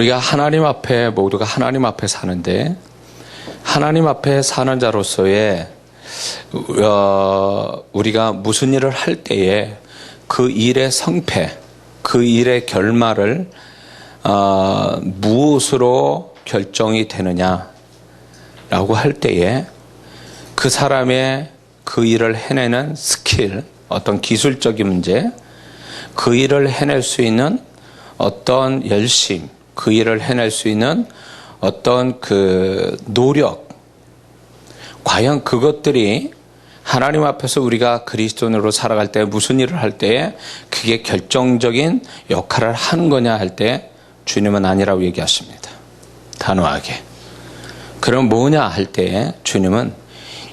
우리가 하나님 앞에, 모두가 하나님 앞에 사는데, 하나님 앞에 사는 자로서의 우리가 무슨 일을 할 때에 그 일의 성패, 그 일의 결말을 무엇으로 결정이 되느냐라고 할 때에 그 사람의 그 일을 해내는 스킬, 어떤 기술적인 문제, 그 일을 해낼 수 있는 어떤 열심, 그 일을 해낼 수 있는 어떤 그 노력, 과연 그것들이 하나님 앞에서 우리가 그리스도인으로 살아갈 때 무슨 일을 할 때에 그게 결정적인 역할을 하는 거냐 할 때 주님은 아니라고 얘기하십니다. 단호하게. 그럼 뭐냐 할 때 주님은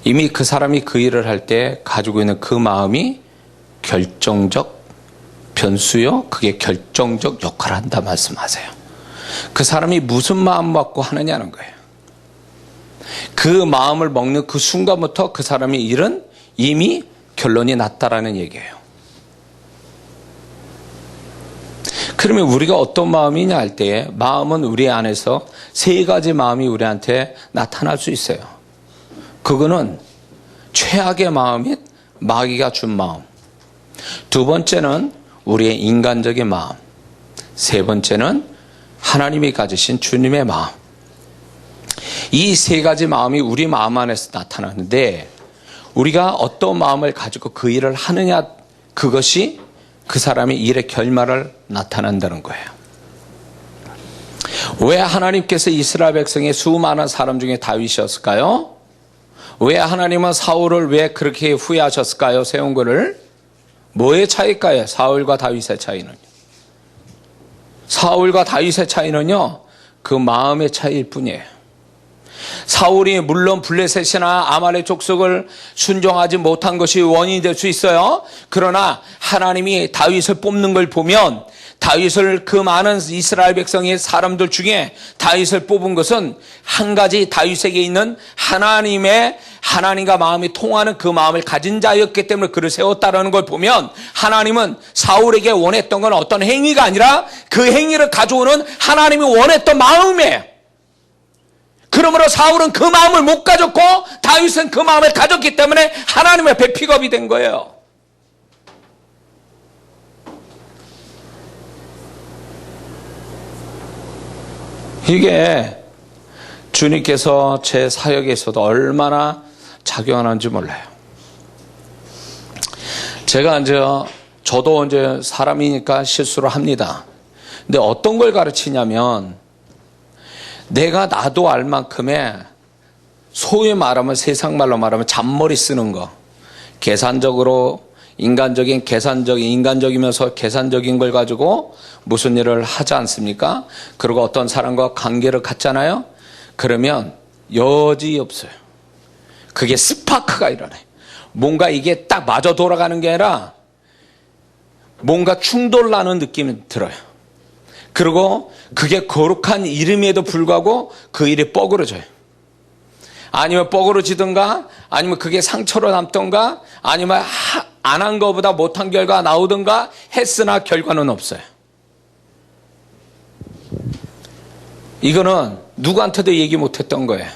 이미 그 사람이 그 일을 할 때 가지고 있는 그 마음이 결정적 변수요, 그게 결정적 역할을 한다 말씀하세요. 그 사람이 무슨 마음 먹고 하느냐는 거예요. 그 마음을 먹는 그 순간부터 그 사람의 일은 이미 결론이 났다라는 얘기예요. 그러면 우리가 어떤 마음이냐 할 때에 마음은 우리 안에서 세 가지 마음이 우리한테 나타날 수 있어요. 그거는 최악의 마음인 마귀가 준 마음, 두 번째는 우리의 인간적인 마음, 세 번째는 하나님이 가지신 주님의 마음. 이 세 가지 마음이 우리 마음 안에서 나타나는데 우리가 어떤 마음을 가지고 그 일을 하느냐, 그것이 그 사람의 일의 결말을 나타낸다는 거예요. 왜 하나님께서 이스라엘 백성의 수많은 사람 중에 다윗이었을까요? 왜 하나님은 사울을 왜 그렇게 후회하셨을까요? 세운 거를. 뭐의 차이일까요? 사울과 다윗의 차이는요. 사울과 다윗의 차이는요, 그 마음의 차이일 뿐이에요. 사울이 물론 블레셋이나 아말렉 족속을 순종하지 못한 것이 원인이 될 수 있어요. 그러나 하나님이 다윗을 뽑는 걸 보면 다윗을, 그 많은 이스라엘 백성의 사람들 중에 다윗을 뽑은 것은 한 가지, 다윗에게 있는 하나님과 마음이 통하는 그 마음을 가진 자였기 때문에 그를 세웠다라는 걸 보면 하나님은 사울에게 원했던 건 어떤 행위가 아니라 그 행위를 가져오는 하나님이 원했던 마음이에요. 그러므로 사울은 그 마음을 못 가졌고 다윗은 그 마음을 가졌기 때문에 하나님의 앞에 픽업이 된 거예요. 이게 주님께서 제 사역에서도 얼마나 작용하는지 몰라요. 제가 저도 사람이니까 실수를 합니다. 근데 어떤 걸 가르치냐면 내가 나도 알 만큼의 소위 말하면, 세상 말로 말하면 잔머리 쓰는 거, 인간적이면서 계산적인 걸 가지고 무슨 일을 하지 않습니까? 그리고 어떤 사람과 관계를 갖잖아요. 그러면 여지없어요. 그게 스파크가 일어나요. 뭔가 이게 딱 맞아 돌아가는 게 아니라 뭔가 충돌나는 느낌이 들어요. 그리고 그게 거룩한 일임에도 불구하고 그 일이 뻐그러져요. 아니면 뻐그러지든가, 아니면 그게 상처로 남던가, 아니면 안 한 것보다 못한 결과가 나오든가 했으나 결과는 없어요. 이거는 누구한테도 얘기 못했던 거예요.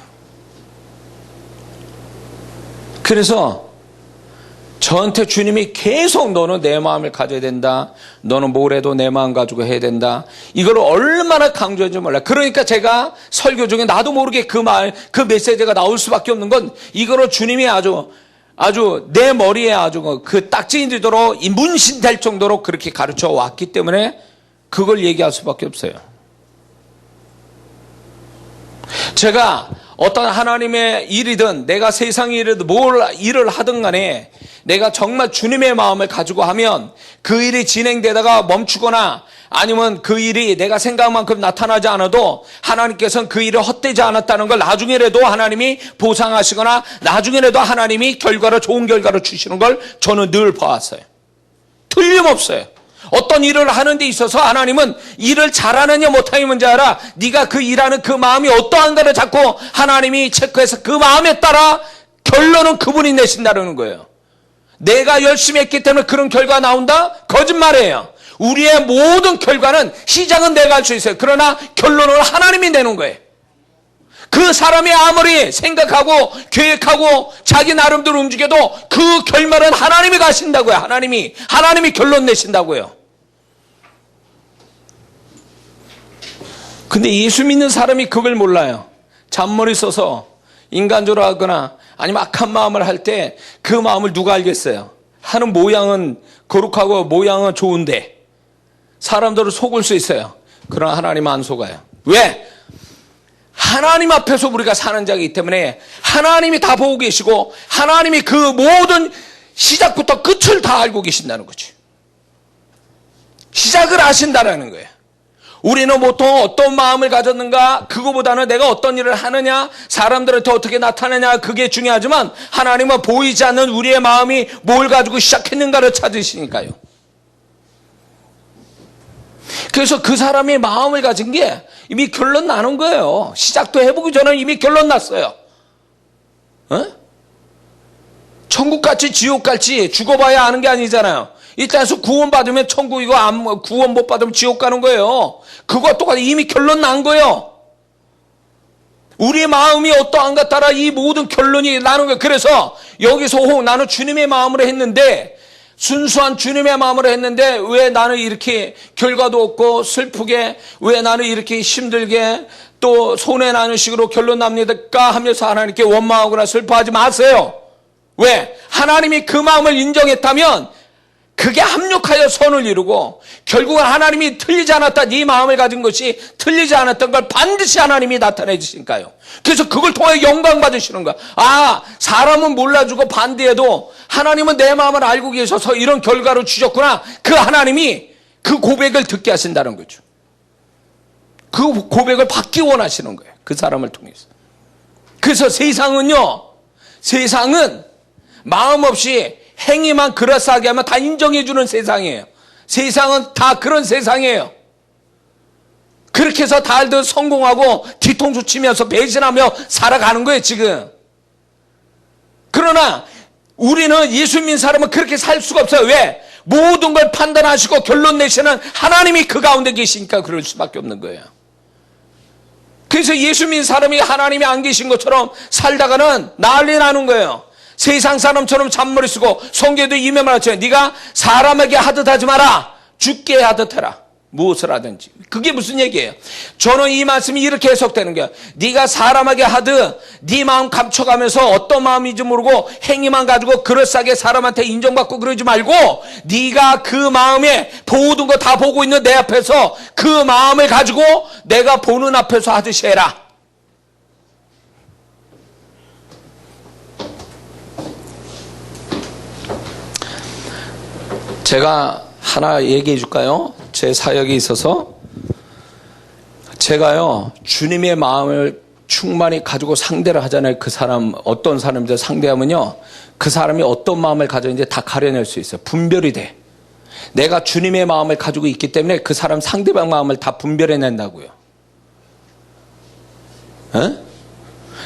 그래서 저한테 주님이 계속 너는 내 마음을 가져야 된다, 너는 뭘 해도 내 마음 가지고 해야 된다, 이걸 얼마나 강조했는지 몰라요. 그러니까 제가 설교 중에 나도 모르게 그 메시지가 나올 수밖에 없는 건, 이거로 주님이 아주 내 머리에 아주 그 딱지인 되도록 문신될 정도로 그렇게 가르쳐 왔기 때문에 그걸 얘기할 수밖에 없어요. 제가 어떤 하나님의 일이든 내가 세상의 일이든 뭘 일을 하든 간에 내가 정말 주님의 마음을 가지고 하면 그 일이 진행되다가 멈추거나 아니면 그 일이 내가 생각한 만큼 나타나지 않아도 하나님께서는 그 일이 헛되지 않았다는 걸 나중에라도 하나님이 보상하시거나 나중에라도 하나님이 좋은 결과를 주시는 걸 저는 늘 봐왔어요. 틀림없어요. 어떤 일을 하는 데 있어서 하나님은 일을 잘하느냐 못하느냐 문제 아니라 네가 그 일하는 그 마음이 어떠한가를 자꾸 하나님이 체크해서 그 마음에 따라 결론은 그분이 내신다는 거예요. 내가 열심히 했기 때문에 그런 결과가 나온다? 거짓말이에요. 우리의 모든 결과는 시작은 내가 할 수 있어요. 그러나 결론을 하나님이 내는 거예요. 그 사람이 아무리 생각하고 계획하고 자기 나름대로 움직여도 그 결말은 하나님이 가신다고요. 하나님이 결론 내신다고요. 근데 예수 믿는 사람이 그걸 몰라요. 잔머리 써서 인간적으로 하거나 아니면 악한 마음을 할 때 그 마음을 누가 알겠어요? 하는 모양은 거룩하고 모양은 좋은데 사람들을 속을 수 있어요. 그러나 하나님은 안 속아요. 왜? 하나님 앞에서 우리가 사는 자이기 때문에 하나님이 다 보고 계시고 하나님이 그 모든 시작부터 끝을 다 알고 계신다는 거죠. 시작을 아신다라는 거예요. 우리는 보통 어떤 마음을 가졌는가, 그거보다는 내가 어떤 일을 하느냐, 사람들한테 어떻게 나타내냐, 그게 중요하지만 하나님은 보이지 않는 우리의 마음이 뭘 가지고 시작했는가를 찾으시니까요. 그래서 그 사람의 마음을 가진 게 이미 결론 나는 거예요. 시작도 해보기 전에 이미 결론 났어요. 천국 갈지 지옥 갈지 죽어봐야 아는 게 아니잖아요. 일단서 구원받으면 천국이고 구원 못 받으면 지옥 가는 거예요. 그거 똑같아. 이미 결론 난 거예요. 우리의 마음이 어떠한가 따라 이 모든 결론이 나는 거예요. 그래서 여기서 나는 주님의 마음으로 했는데, 순수한 주님의 마음으로 했는데 왜 나는 이렇게 결과도 없고 슬프게, 왜 나는 이렇게 힘들게 또 손해나는 식으로 결론 납니까 하면서 하나님께 원망하거나 슬퍼하지 마세요. 왜? 하나님이 그 마음을 인정했다면 그게 합력하여 선을 이루고 결국은 하나님이 틀리지 않았다, 네 마음을 가진 것이 틀리지 않았던 걸 반드시 하나님이 나타내 주시니까요. 그래서 그걸 통해 영광 받으시는 거야. 아, 사람은 몰라주고 반대해도 하나님은 내 마음을 알고 계셔서 이런 결과를 주셨구나. 그 하나님이 그 고백을 듣게 하신다는 거죠. 그 고백을 받기 원하시는 거예요. 그 사람을 통해서. 그래서 세상은 마음 없이 행위만 그럴싸하게 하면 다 인정해주는 세상이에요. 세상은 다 그런 세상이에요. 그렇게 해서 다들 성공하고 뒤통수 치면서 배신하며 살아가는 거예요, 지금. 그러나 우리는 예수 믿는 사람은 그렇게 살 수가 없어요. 왜? 모든 걸 판단하시고 결론 내시는 하나님이 그 가운데 계시니까 그럴 수밖에 없는 거예요. 그래서 예수 믿는 사람이 하나님이 안 계신 것처럼 살다가는 난리 나는 거예요. 세상 사람처럼 잔머리 쓰고 성경에도 이미 말했죠. 네가 사람에게 하듯 하지 마라. 죽게 하듯 해라. 무엇을 하든지. 그게 무슨 얘기예요? 저는 이 말씀이 이렇게 해석되는 거예요. 네가 사람에게 하듯 네 마음 감춰가면서 어떤 마음인지 모르고 행위만 가지고 그럴싸하게 사람한테 인정받고 그러지 말고 네가 그 마음에 모든 거 다 보고 있는 내 앞에서 그 마음을 가지고 내가 보는 앞에서 하듯이 해라. 제가 하나 얘기해 줄까요? 제 사역에 있어서 제가요, 주님의 마음을 충만히 가지고 상대를 하잖아요. 그 사람, 어떤 사람들 상대하면요, 그 사람이 어떤 마음을 가졌는지 다 가려낼 수 있어요. 분별이 돼. 내가 주님의 마음을 가지고 있기 때문에 그 사람 상대방 마음을 다 분별해낸다고요.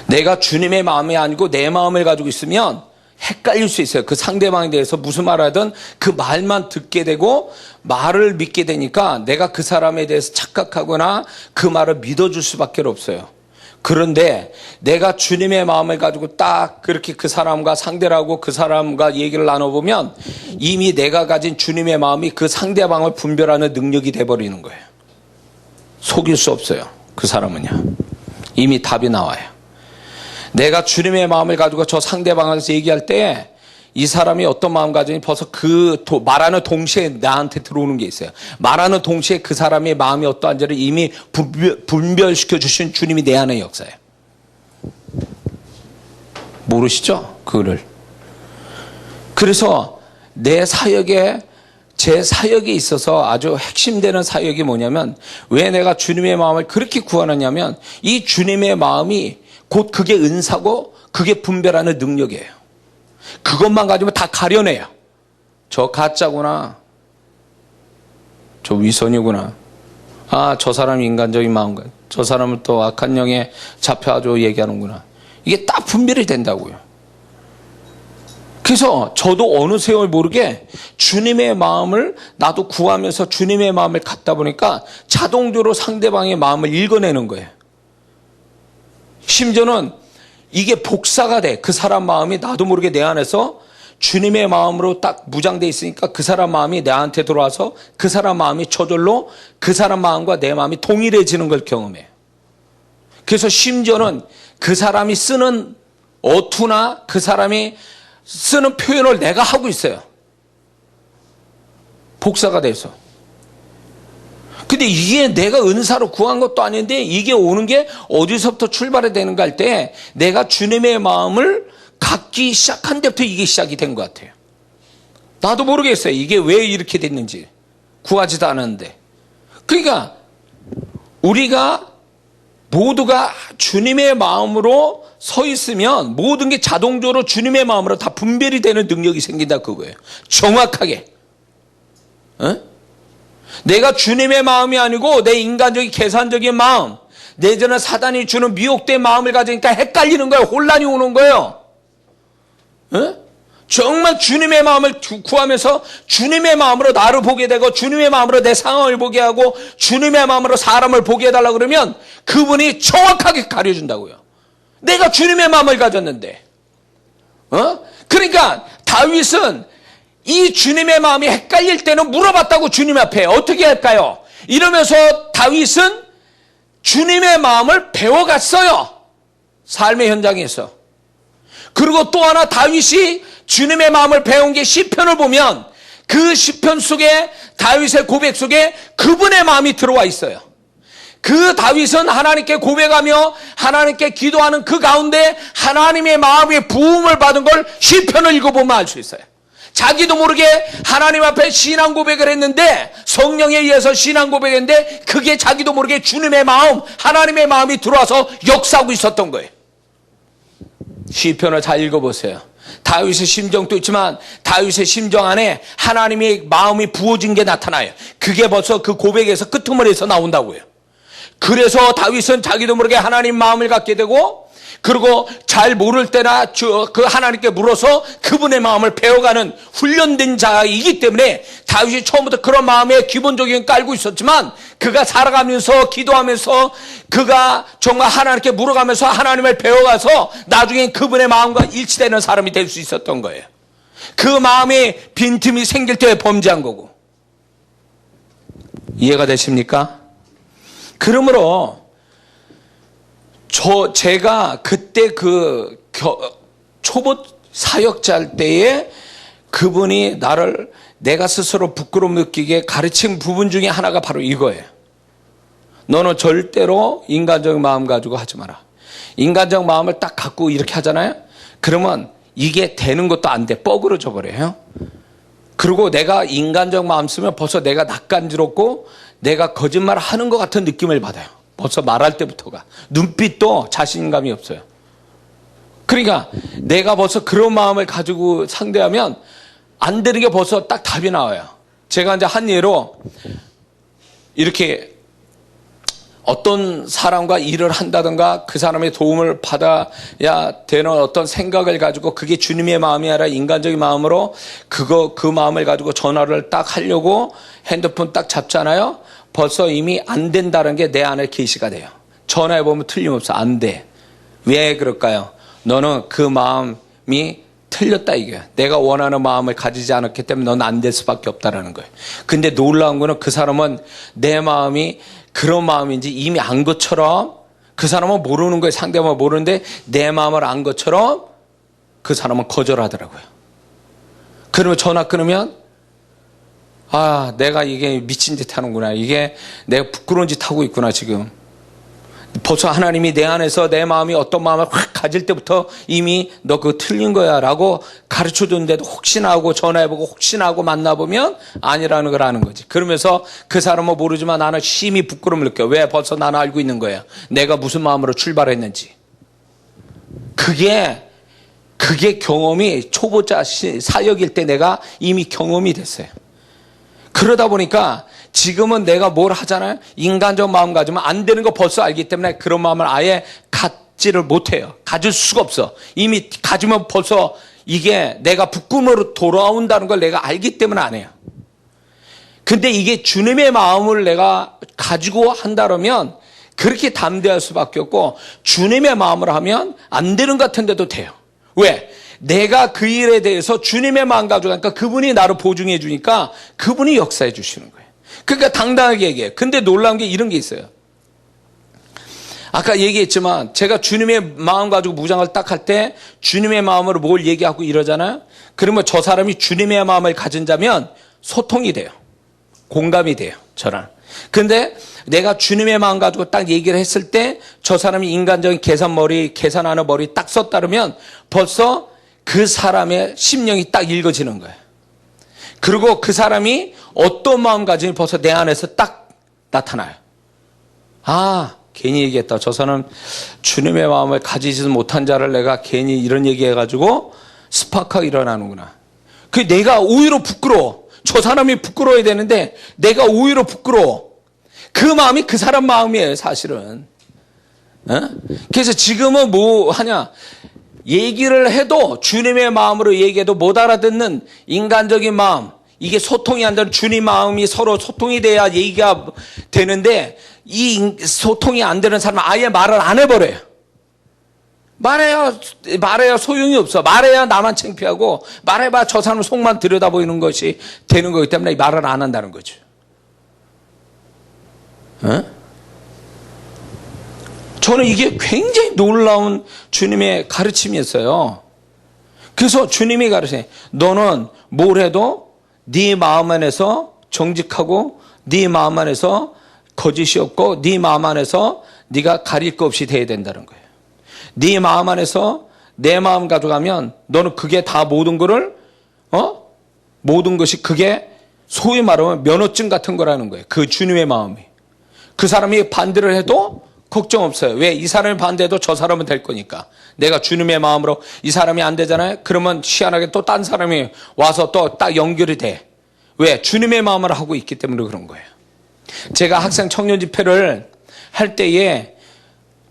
내가 주님의 마음이 아니고 내 마음을 가지고 있으면 헷갈릴 수 있어요. 그 상대방에 대해서 무슨 말 하든 그 말만 듣게 되고 말을 믿게 되니까 내가 그 사람에 대해서 착각하거나 그 말을 믿어줄 수밖에 없어요. 그런데 내가 주님의 마음을 가지고 딱 그렇게 그 사람과 상대를 하고 그 사람과 얘기를 나눠보면 이미 내가 가진 주님의 마음이 그 상대방을 분별하는 능력이 돼버리는 거예요. 속일 수 없어요. 그 사람은요. 이미 답이 나와요. 내가 주님의 마음을 가지고 저 상대방한테 얘기할 때 이 사람이 어떤 마음 가지니 벌써 말하는 동시에 나한테 들어오는 게 있어요. 말하는 동시에 그 사람의 마음이 어떠한지를 이미 분별시켜 주신 주님이 내 안의 역사예요. 모르시죠? 그거를. 그래서 제 사역에 있어서 아주 핵심되는 사역이 뭐냐면, 왜 내가 주님의 마음을 그렇게 구하느냐면 이 주님의 마음이 곧 그게 은사고 그게 분별하는 능력이에요. 그것만 가지면 다 가려내요. 저 가짜구나. 저 위선이구나. 아, 저 사람이 인간적인 마음과 저 사람은 또 악한 영에 잡혀가지고 얘기하는구나. 이게 딱 분별이 된다고요. 그래서 저도 어느 세월 모르게 주님의 마음을 나도 구하면서 주님의 마음을 갖다 보니까 자동적으로 상대방의 마음을 읽어내는 거예요. 심지어는 이게 복사가 돼. 그 사람 마음이 나도 모르게 내 안에서 주님의 마음으로 딱 무장돼 있으니까 그 사람 마음이 나한테 들어와서 그 사람 마음이 저절로 그 사람 마음과 내 마음이 동일해지는 걸 경험해요. 그래서 심지어는 그 사람이 쓰는 어투나 그 사람이 쓰는 표현을 내가 하고 있어요. 복사가 돼서. 근데 이게 내가 은사로 구한 것도 아닌데 이게 오는 게 어디서부터 출발이 되는가 할 때 내가 주님의 마음을 갖기 시작한 데부터 이게 시작이 된 것 같아요. 나도 모르겠어요. 이게 왜 이렇게 됐는지. 구하지도 않았는데. 그러니까 우리가 모두가 주님의 마음으로 서 있으면 모든 게 자동적으로 주님의 마음으로 다 분별이 되는 능력이 생긴다 그거예요. 정확하게. 내가 주님의 마음이 아니고 내 인간적인 계산적인 마음, 내전에 사단이 주는 미혹된 마음을 가지니까 헷갈리는 거예요. 혼란이 오는 거예요. 정말 주님의 마음을 구하면서 주님의 마음으로 나를 보게 되고 주님의 마음으로 내 상황을 보게 하고 주님의 마음으로 사람을 보게 해달라 그러면 그분이 정확하게 가려준다고요. 내가 주님의 마음을 가졌는데. 그러니까 다윗은 이 주님의 마음이 헷갈릴 때는 물어봤다고 주님 앞에. 어떻게 할까요? 이러면서 다윗은 주님의 마음을 배워갔어요. 삶의 현장에서. 그리고 또 하나 다윗이 주님의 마음을 배운 게 시편을 보면 그 시편 속에 다윗의 고백 속에 그분의 마음이 들어와 있어요. 그 다윗은 하나님께 고백하며 하나님께 기도하는 그 가운데 하나님의 마음의 부음을 받은 걸 시편을 읽어보면 알 수 있어요. 자기도 모르게 하나님 앞에 신앙 고백을 했는데 성령에 의해서 신앙 고백했는데 그게 자기도 모르게 주님의 마음, 하나님의 마음이 들어와서 역사하고 있었던 거예요. 시편을 잘 읽어보세요. 다윗의 심정도 있지만 다윗의 심정 안에 하나님의 마음이 부어진 게 나타나요. 그게 벌써 그 고백에서 끄트머리에서 나온다고요. 그래서 다윗은 자기도 모르게 하나님 마음을 갖게 되고 그리고 잘 모를 때나 그 하나님께 물어서 그분의 마음을 배워가는 훈련된 자이기 때문에 다윗이 처음부터 그런 마음에 기본적인 깔고 있었지만 그가 살아가면서 기도하면서 그가 정말 하나님께 물어가면서 하나님을 배워가서 나중에 그분의 마음과 일치되는 사람이 될 수 있었던 거예요. 그 마음에 빈틈이 생길 때 범죄한 거고. 이해가 되십니까? 그러므로 제가 그때 초보 사역자 할 때에 그분이 내가 스스로 부끄러움 느끼게 가르친 부분 중에 하나가 바로 이거예요. 너는 절대로 인간적 마음 가지고 하지 마라. 인간적 마음을 딱 갖고 이렇게 하잖아요. 그러면 이게 되는 것도 안 돼. 뻐그러져 버려요. 그리고 내가 인간적 마음 쓰면 벌써 내가 낯간지럽고 내가 거짓말을 하는 것 같은 느낌을 받아요. 벌써 말할 때부터가. 눈빛도 자신감이 없어요. 그러니까 내가 벌써 그런 마음을 가지고 상대하면 안 되는 게 벌써 딱 답이 나와요. 제가 이제 한 예로 이렇게 어떤 사람과 일을 한다든가 그 사람의 도움을 받아야 되는 어떤 생각을 가지고 그게 주님의 마음이 아니라 인간적인 마음으로 그 마음을 가지고 전화를 딱 하려고 핸드폰 딱 잡잖아요. 벌써 이미 안 된다는 게 내 안에 계시가 돼요. 전화해보면 틀림없어. 안 돼. 왜 그럴까요? 너는 그 마음이 틀렸다 이거야. 내가 원하는 마음을 가지지 않았기 때문에 넌 안 될 수밖에 없다라는 거예요. 근데 놀라운 거는 그 사람은 내 마음이 그런 마음인지 이미 안 것처럼 그 사람은 모르는 거예요. 상대방은 모르는데 내 마음을 안 것처럼 그 사람은 거절하더라고요. 그러면 전화 끊으면 내가 이게 미친 짓 하는구나. 이게 내가 부끄러운 짓 하고 있구나, 지금. 벌써 하나님이 내 안에서 내 마음이 어떤 마음을 확 가질 때부터 이미 너 그거 틀린 거야 라고 가르쳐 줬는데도 혹시나 하고 전화해보고 혹시나 하고 만나보면 아니라는 걸 아는 거지. 그러면서 그 사람은 모르지만 나는 심히 부끄러움을 느껴. 왜? 벌써 나는 알고 있는 거야. 내가 무슨 마음으로 출발했는지. 그게 경험이 초보자 사역일 때 내가 이미 경험이 됐어요. 그러다 보니까 지금은 내가 뭘 하잖아요. 인간적 마음 가지면 안 되는 거 벌써 알기 때문에 그런 마음을 아예 갖지를 못해요. 가질 수가 없어. 이미 가지면 벌써 이게 내가 부끄러움으로 돌아온다는 걸 내가 알기 때문에 안 해요. 근데 이게 주님의 마음을 내가 가지고 한다면 그렇게 담대할 수밖에 없고, 주님의 마음을 하면 안 되는 것 같은데도 돼요. 왜? 내가 그 일에 대해서 주님의 마음 가지고 가니까 그분이 나를 보증해 주니까 그분이 역사해 주시는 거예요. 그러니까 당당하게 얘기해요. 근데 놀라운 게 이런 게 있어요. 아까 얘기했지만 제가 주님의 마음 가지고 무장을 딱 할 때 주님의 마음으로 뭘 얘기하고 이러잖아요. 그러면 저 사람이 주님의 마음을 가진 자면 소통이 돼요. 공감이 돼요. 저랑. 근데 내가 주님의 마음 가지고 딱 얘기를 했을 때 저 사람이 인간적인 계산하는 머리 딱 썼다면 벌써 그 사람의 심령이 딱 읽어지는 거예요. 그리고 그 사람이 어떤 마음가짐이 벌써 내 안에서 딱 나타나요. 아, 괜히 얘기했다. 저 사람 주님의 마음을 가지지 못한 자를 내가 괜히 이런 얘기해가지고 스파크가 일어나는구나. 그 내가 오히려 부끄러워. 저 사람이 부끄러워야 되는데 내가 오히려 부끄러워. 그 마음이 그 사람 마음이에요, 사실은. 그래서 지금은 뭐 하냐. 얘기를 해도 주님의 마음으로 얘기해도 못 알아듣는 인간적인 마음, 이게 소통이 안 되는, 주님 마음이 서로 소통이 돼야 얘기가 되는데 이 소통이 안 되는 사람은 아예 말을 안 해버려요. 말해야 소용이 없어. 말해야 나만 창피하고, 말해봐 저 사람 속만 들여다보이는 것이 되는 거기 때문에 말을 안 한다는 거죠. 저는 이게 굉장히 놀라운 주님의 가르침이었어요. 그래서 주님이 가르치네. 너는 뭘 해도 네 마음 안에서 정직하고 네 마음 안에서 거짓이 없고 네 마음 안에서 네가 가릴 거 없이 돼야 된다는 거예요. 네 마음 안에서 내 마음 가져가면 너는 그게 다 모든 거를 모든 것이 그게 소위 말하면 면허증 같은 거라는 거예요. 그 주님의 마음이. 그 사람이 반대를 해도 걱정 없어요. 왜? 이 사람이 반대해도 저 사람은 될 거니까. 내가 주님의 마음으로 이 사람이 안 되잖아요. 그러면 희한하게 또 딴 사람이 와서 또 딱 연결이 돼. 왜? 주님의 마음을 하고 있기 때문에 그런 거예요. 제가 학생 청년 집회를 할 때에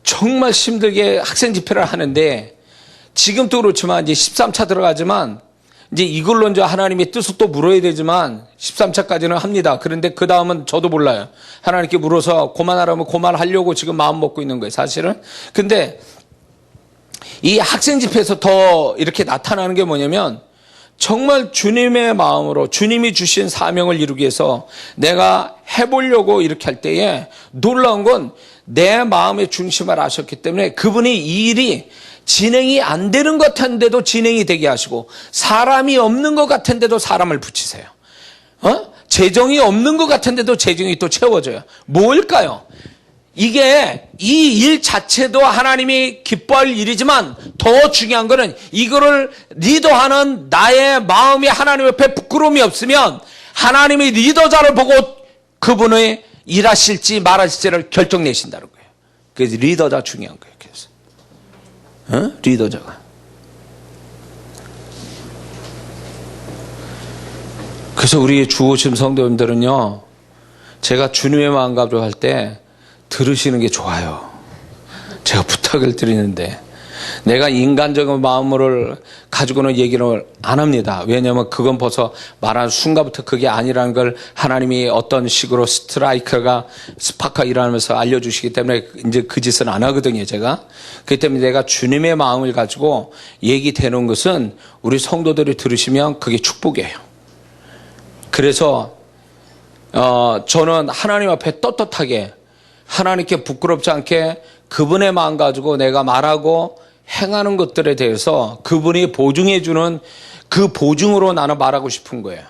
정말 힘들게 학생 집회를 하는데, 지금도 그렇지만 이제 13차 들어가지만 이제 이걸로 이제 하나님의 뜻을 또 물어야 되지만 13차까지는 합니다. 그런데 그 다음은 저도 몰라요. 하나님께 물어서 그만하라면 그만하려고 지금 마음 먹고 있는 거예요, 사실은. 근데 이 학생 집회에서 더 이렇게 나타나는 게 뭐냐면, 정말 주님의 마음으로 주님이 주신 사명을 이루기 위해서 내가 해보려고 이렇게 할 때에 놀라운 건 내 마음의 중심을 아셨기 때문에 그분이 이 일이 진행이 안 되는 것 같은데도 진행이 되게 하시고, 사람이 없는 것 같은데도 사람을 붙이세요. 재정이 없는 것 같은데도 재정이 또 채워져요. 뭘까요? 이게 이 일 자체도 하나님이 기뻐할 일이지만 더 중요한 거는 이거를 리더하는 나의 마음이 하나님 옆에 부끄러움이 없으면 하나님이 리더자를 보고 그분의 일하실지 말하실지를 결정내신다는 거예요. 그래서 리더자 중요한 거예요. 그래서 리더자가. 그래서 우리 주오심 성도님들은요, 제가 주님의 마음 가지고 할 때 들으시는 게 좋아요. 제가 부탁을 드리는데, 내가 인간적인 마음을 가지고는 얘기를 안 합니다. 왜냐하면 그건 벌써 말하는 순간부터 그게 아니라는 걸 하나님이 어떤 식으로 스파크가 일어나면서 알려주시기 때문에 이제 그 짓은 안 하거든요, 제가. 그렇기 때문에 내가 주님의 마음을 가지고 얘기되는 것은 우리 성도들이 들으시면 그게 축복이에요. 그래서 저는 하나님 앞에 떳떳하게, 하나님께 부끄럽지 않게 그분의 마음 가지고 내가 말하고 행하는 것들에 대해서 그분이 보증해 주는 그 보증으로 나는 말하고 싶은 거예요.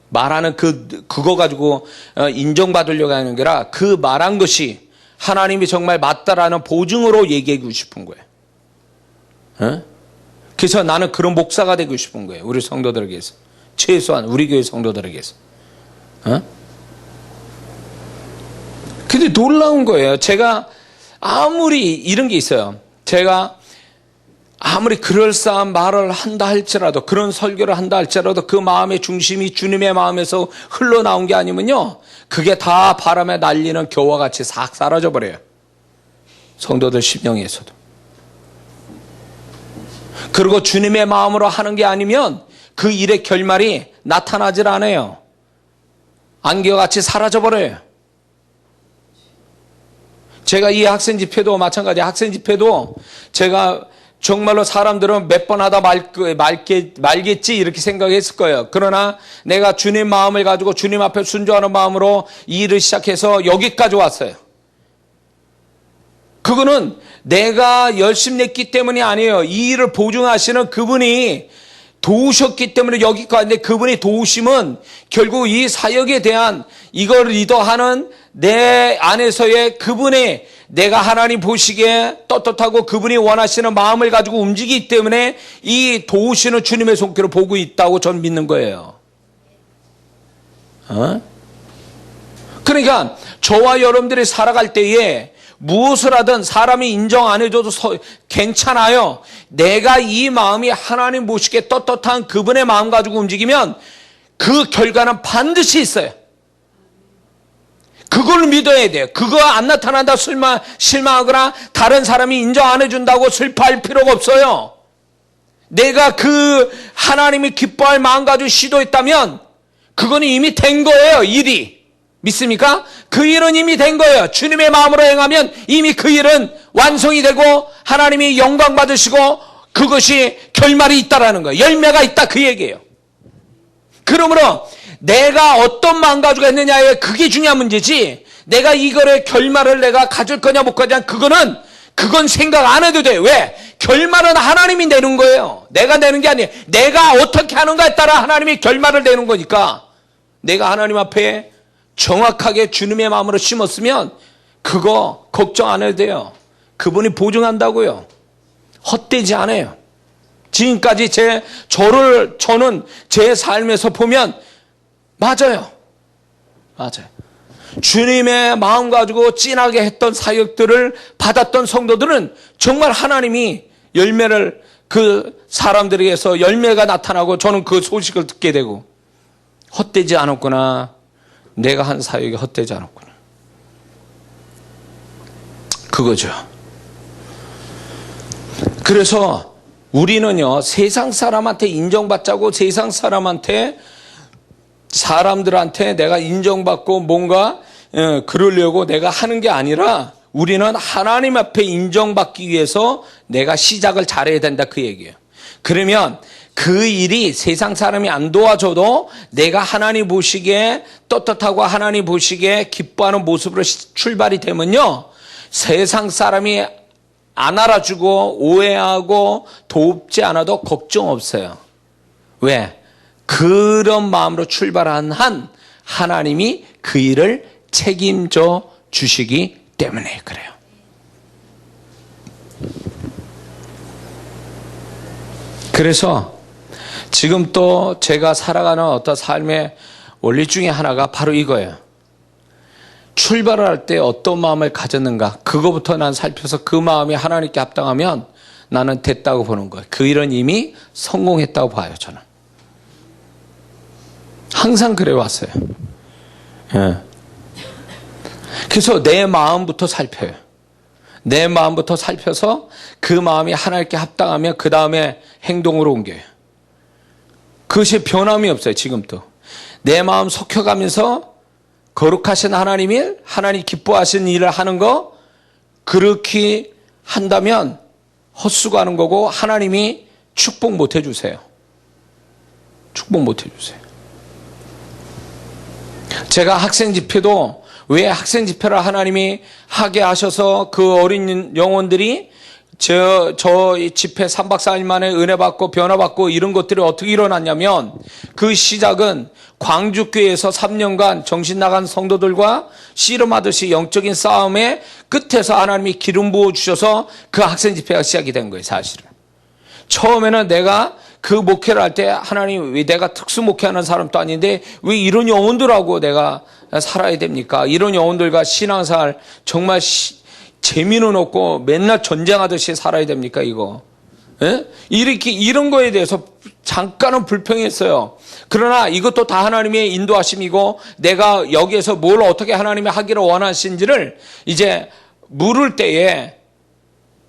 말하는 그거 가지고 인정받으려고 하는 게 아니라 그 말한 것이 하나님이 정말 맞다라는 보증으로 얘기하고 싶은 거예요. 그래서 나는 그런 목사가 되고 싶은 거예요. 우리 성도들에게서. 최소한 우리 교회 성도들에게서. 근데 놀라운 거예요. 제가 아무리 이런 게 있어요. 제가 아무리 그럴싸한 말을 한다 할지라도, 그런 설교를 한다 할지라도 그 마음의 중심이 주님의 마음에서 흘러나온 게 아니면요, 그게 다 바람에 날리는 겨와 같이 싹 사라져 버려요. 성도들 심령에서도. 그리고 주님의 마음으로 하는 게 아니면 그 일의 결말이 나타나질 않아요. 안개같이 사라져버려요. 제가 이 학생 집회도 마찬가지, 학생 집회도 제가 정말로 사람들은 몇 번 하다 말겠지 이렇게 생각했을 거예요. 그러나 내가 주님 마음을 가지고 주님 앞에 순종하는 마음으로 이 일을 시작해서 여기까지 왔어요. 그거는 내가 열심히 냈기 때문이 아니에요. 이 일을 보증하시는 그분이 도우셨기 때문에 여기까지 왔는데, 그분이 도우심은 결국 이 사역에 대한 이걸 리더하는 내 안에서의 그분의, 내가 하나님 보시기에 떳떳하고 그분이 원하시는 마음을 가지고 움직이기 때문에 이 도우시는 주님의 손길을 보고 있다고 저는 믿는 거예요. 그러니까 저와 여러분들이 살아갈 때에 무엇을 하든 사람이 인정 안 해줘도 괜찮아요. 내가 이 마음이 하나님 보시기에 떳떳한 그분의 마음 가지고 움직이면 그 결과는 반드시 있어요. 그걸 믿어야 돼요. 그거 안 나타난다 실망하거나 다른 사람이 인정 안 해준다고 슬퍼할 필요가 없어요. 내가 그 하나님이 기뻐할 마음 가지고 시도했다면 그거는 이미 된 거예요. 일이. 믿습니까? 그 일은 이미 된 거예요. 주님의 마음으로 행하면 이미 그 일은 완성이 되고 하나님이 영광 받으시고 그것이 결말이 있다라는 거예요. 열매가 있다 그 얘기예요. 그러므로 내가 어떤 마음 가지고 했느냐에 그게 중요한 문제지, 내가 이거의 결말을 내가 가질 거냐 못 가냐 그건 생각 안 해도 돼. 왜? 결말은 하나님이 내는 거예요. 내가 내는 게 아니에요. 내가 어떻게 하는가에 따라 하나님이 결말을 내는 거니까, 내가 하나님 앞에 정확하게 주님의 마음으로 심었으면 그거 걱정 안 해도 돼요. 그분이 보증한다고요. 헛되지 않아요. 지금까지 저는 제 삶에서 보면 맞아요. 주님의 마음 가지고 진하게 했던 사역들을 받았던 성도들은 정말 하나님이 열매를 그 사람들에게서 열매가 나타나고 저는 그 소식을 듣게 되고, 헛되지 않았구나. 내가 한 사역이 헛되지 않았구나. 그거죠. 그래서 우리는요, 세상 사람한테 인정받자고 세상 사람들한테 내가 인정받고 뭔가 그러려고 내가 하는 게 아니라, 우리는 하나님 앞에 인정받기 위해서 내가 시작을 잘해야 된다 그 얘기예요. 그러면 그 일이 세상 사람이 안 도와줘도 내가 하나님 보시기에 떳떳하고 하나님 보시기에 기뻐하는 모습으로 출발이 되면요, 세상 사람이 안 알아주고 오해하고 돕지 않아도 걱정 없어요. 왜? 그런 마음으로 출발한 한 하나님이 그 일을 책임져 주시기 때문에 그래요. 그래서 지금 또 제가 살아가는 어떤 삶의 원리 중에 하나가 바로 이거예요. 출발을 할 때 어떤 마음을 가졌는가, 그거부터 난 살펴서 그 마음이 하나님께 합당하면 나는 됐다고 보는 거예요. 그 일은 이미 성공했다고 봐요, 저는. 항상 그래 왔어요. 예. 그래서 내 마음부터 살펴요. 내 마음부터 살펴서 그 마음이 하나님께 합당하면 그 다음에 행동으로 옮겨요. 그것이 변함이 없어요. 지금도 내 마음 속혀가면서 거룩하신 하나님 기뻐하시는 일을 하는 거, 그렇게 한다면 헛수고하는 거고 하나님이 축복 못 해주세요. 축복 못 해주세요. 제가 학생 집회도 왜 학생 집회를 하나님이 하게 하셔서 그 어린 영혼들이 저 집회 3박 4일 만에 은혜 받고 변화 받고 이런 것들이 어떻게 일어났냐면, 그 시작은 광주교회에서 3년간 정신 나간 성도들과 씨름하듯이 영적인 싸움의 끝에서 하나님이 기름 부어 주셔서 그 학생 집회가 시작이 된 거예요. 사실은 처음에는 내가 그 목회를 할 때, 하나님 왜 내가 특수 목회하는 사람도 아닌데 왜 이런 영혼들하고 내가 살아야 됩니까? 이런 영혼들과 신앙생활 정말 재미는 없고 맨날 전쟁하듯이 살아야 됩니까 이거? 예? 이렇게 이런 거에 대해서 잠깐은 불평했어요. 그러나 이것도 다 하나님의 인도하심이고 내가 여기에서 뭘 어떻게 하나님이 하기를 원하신지를 이제 물을 때에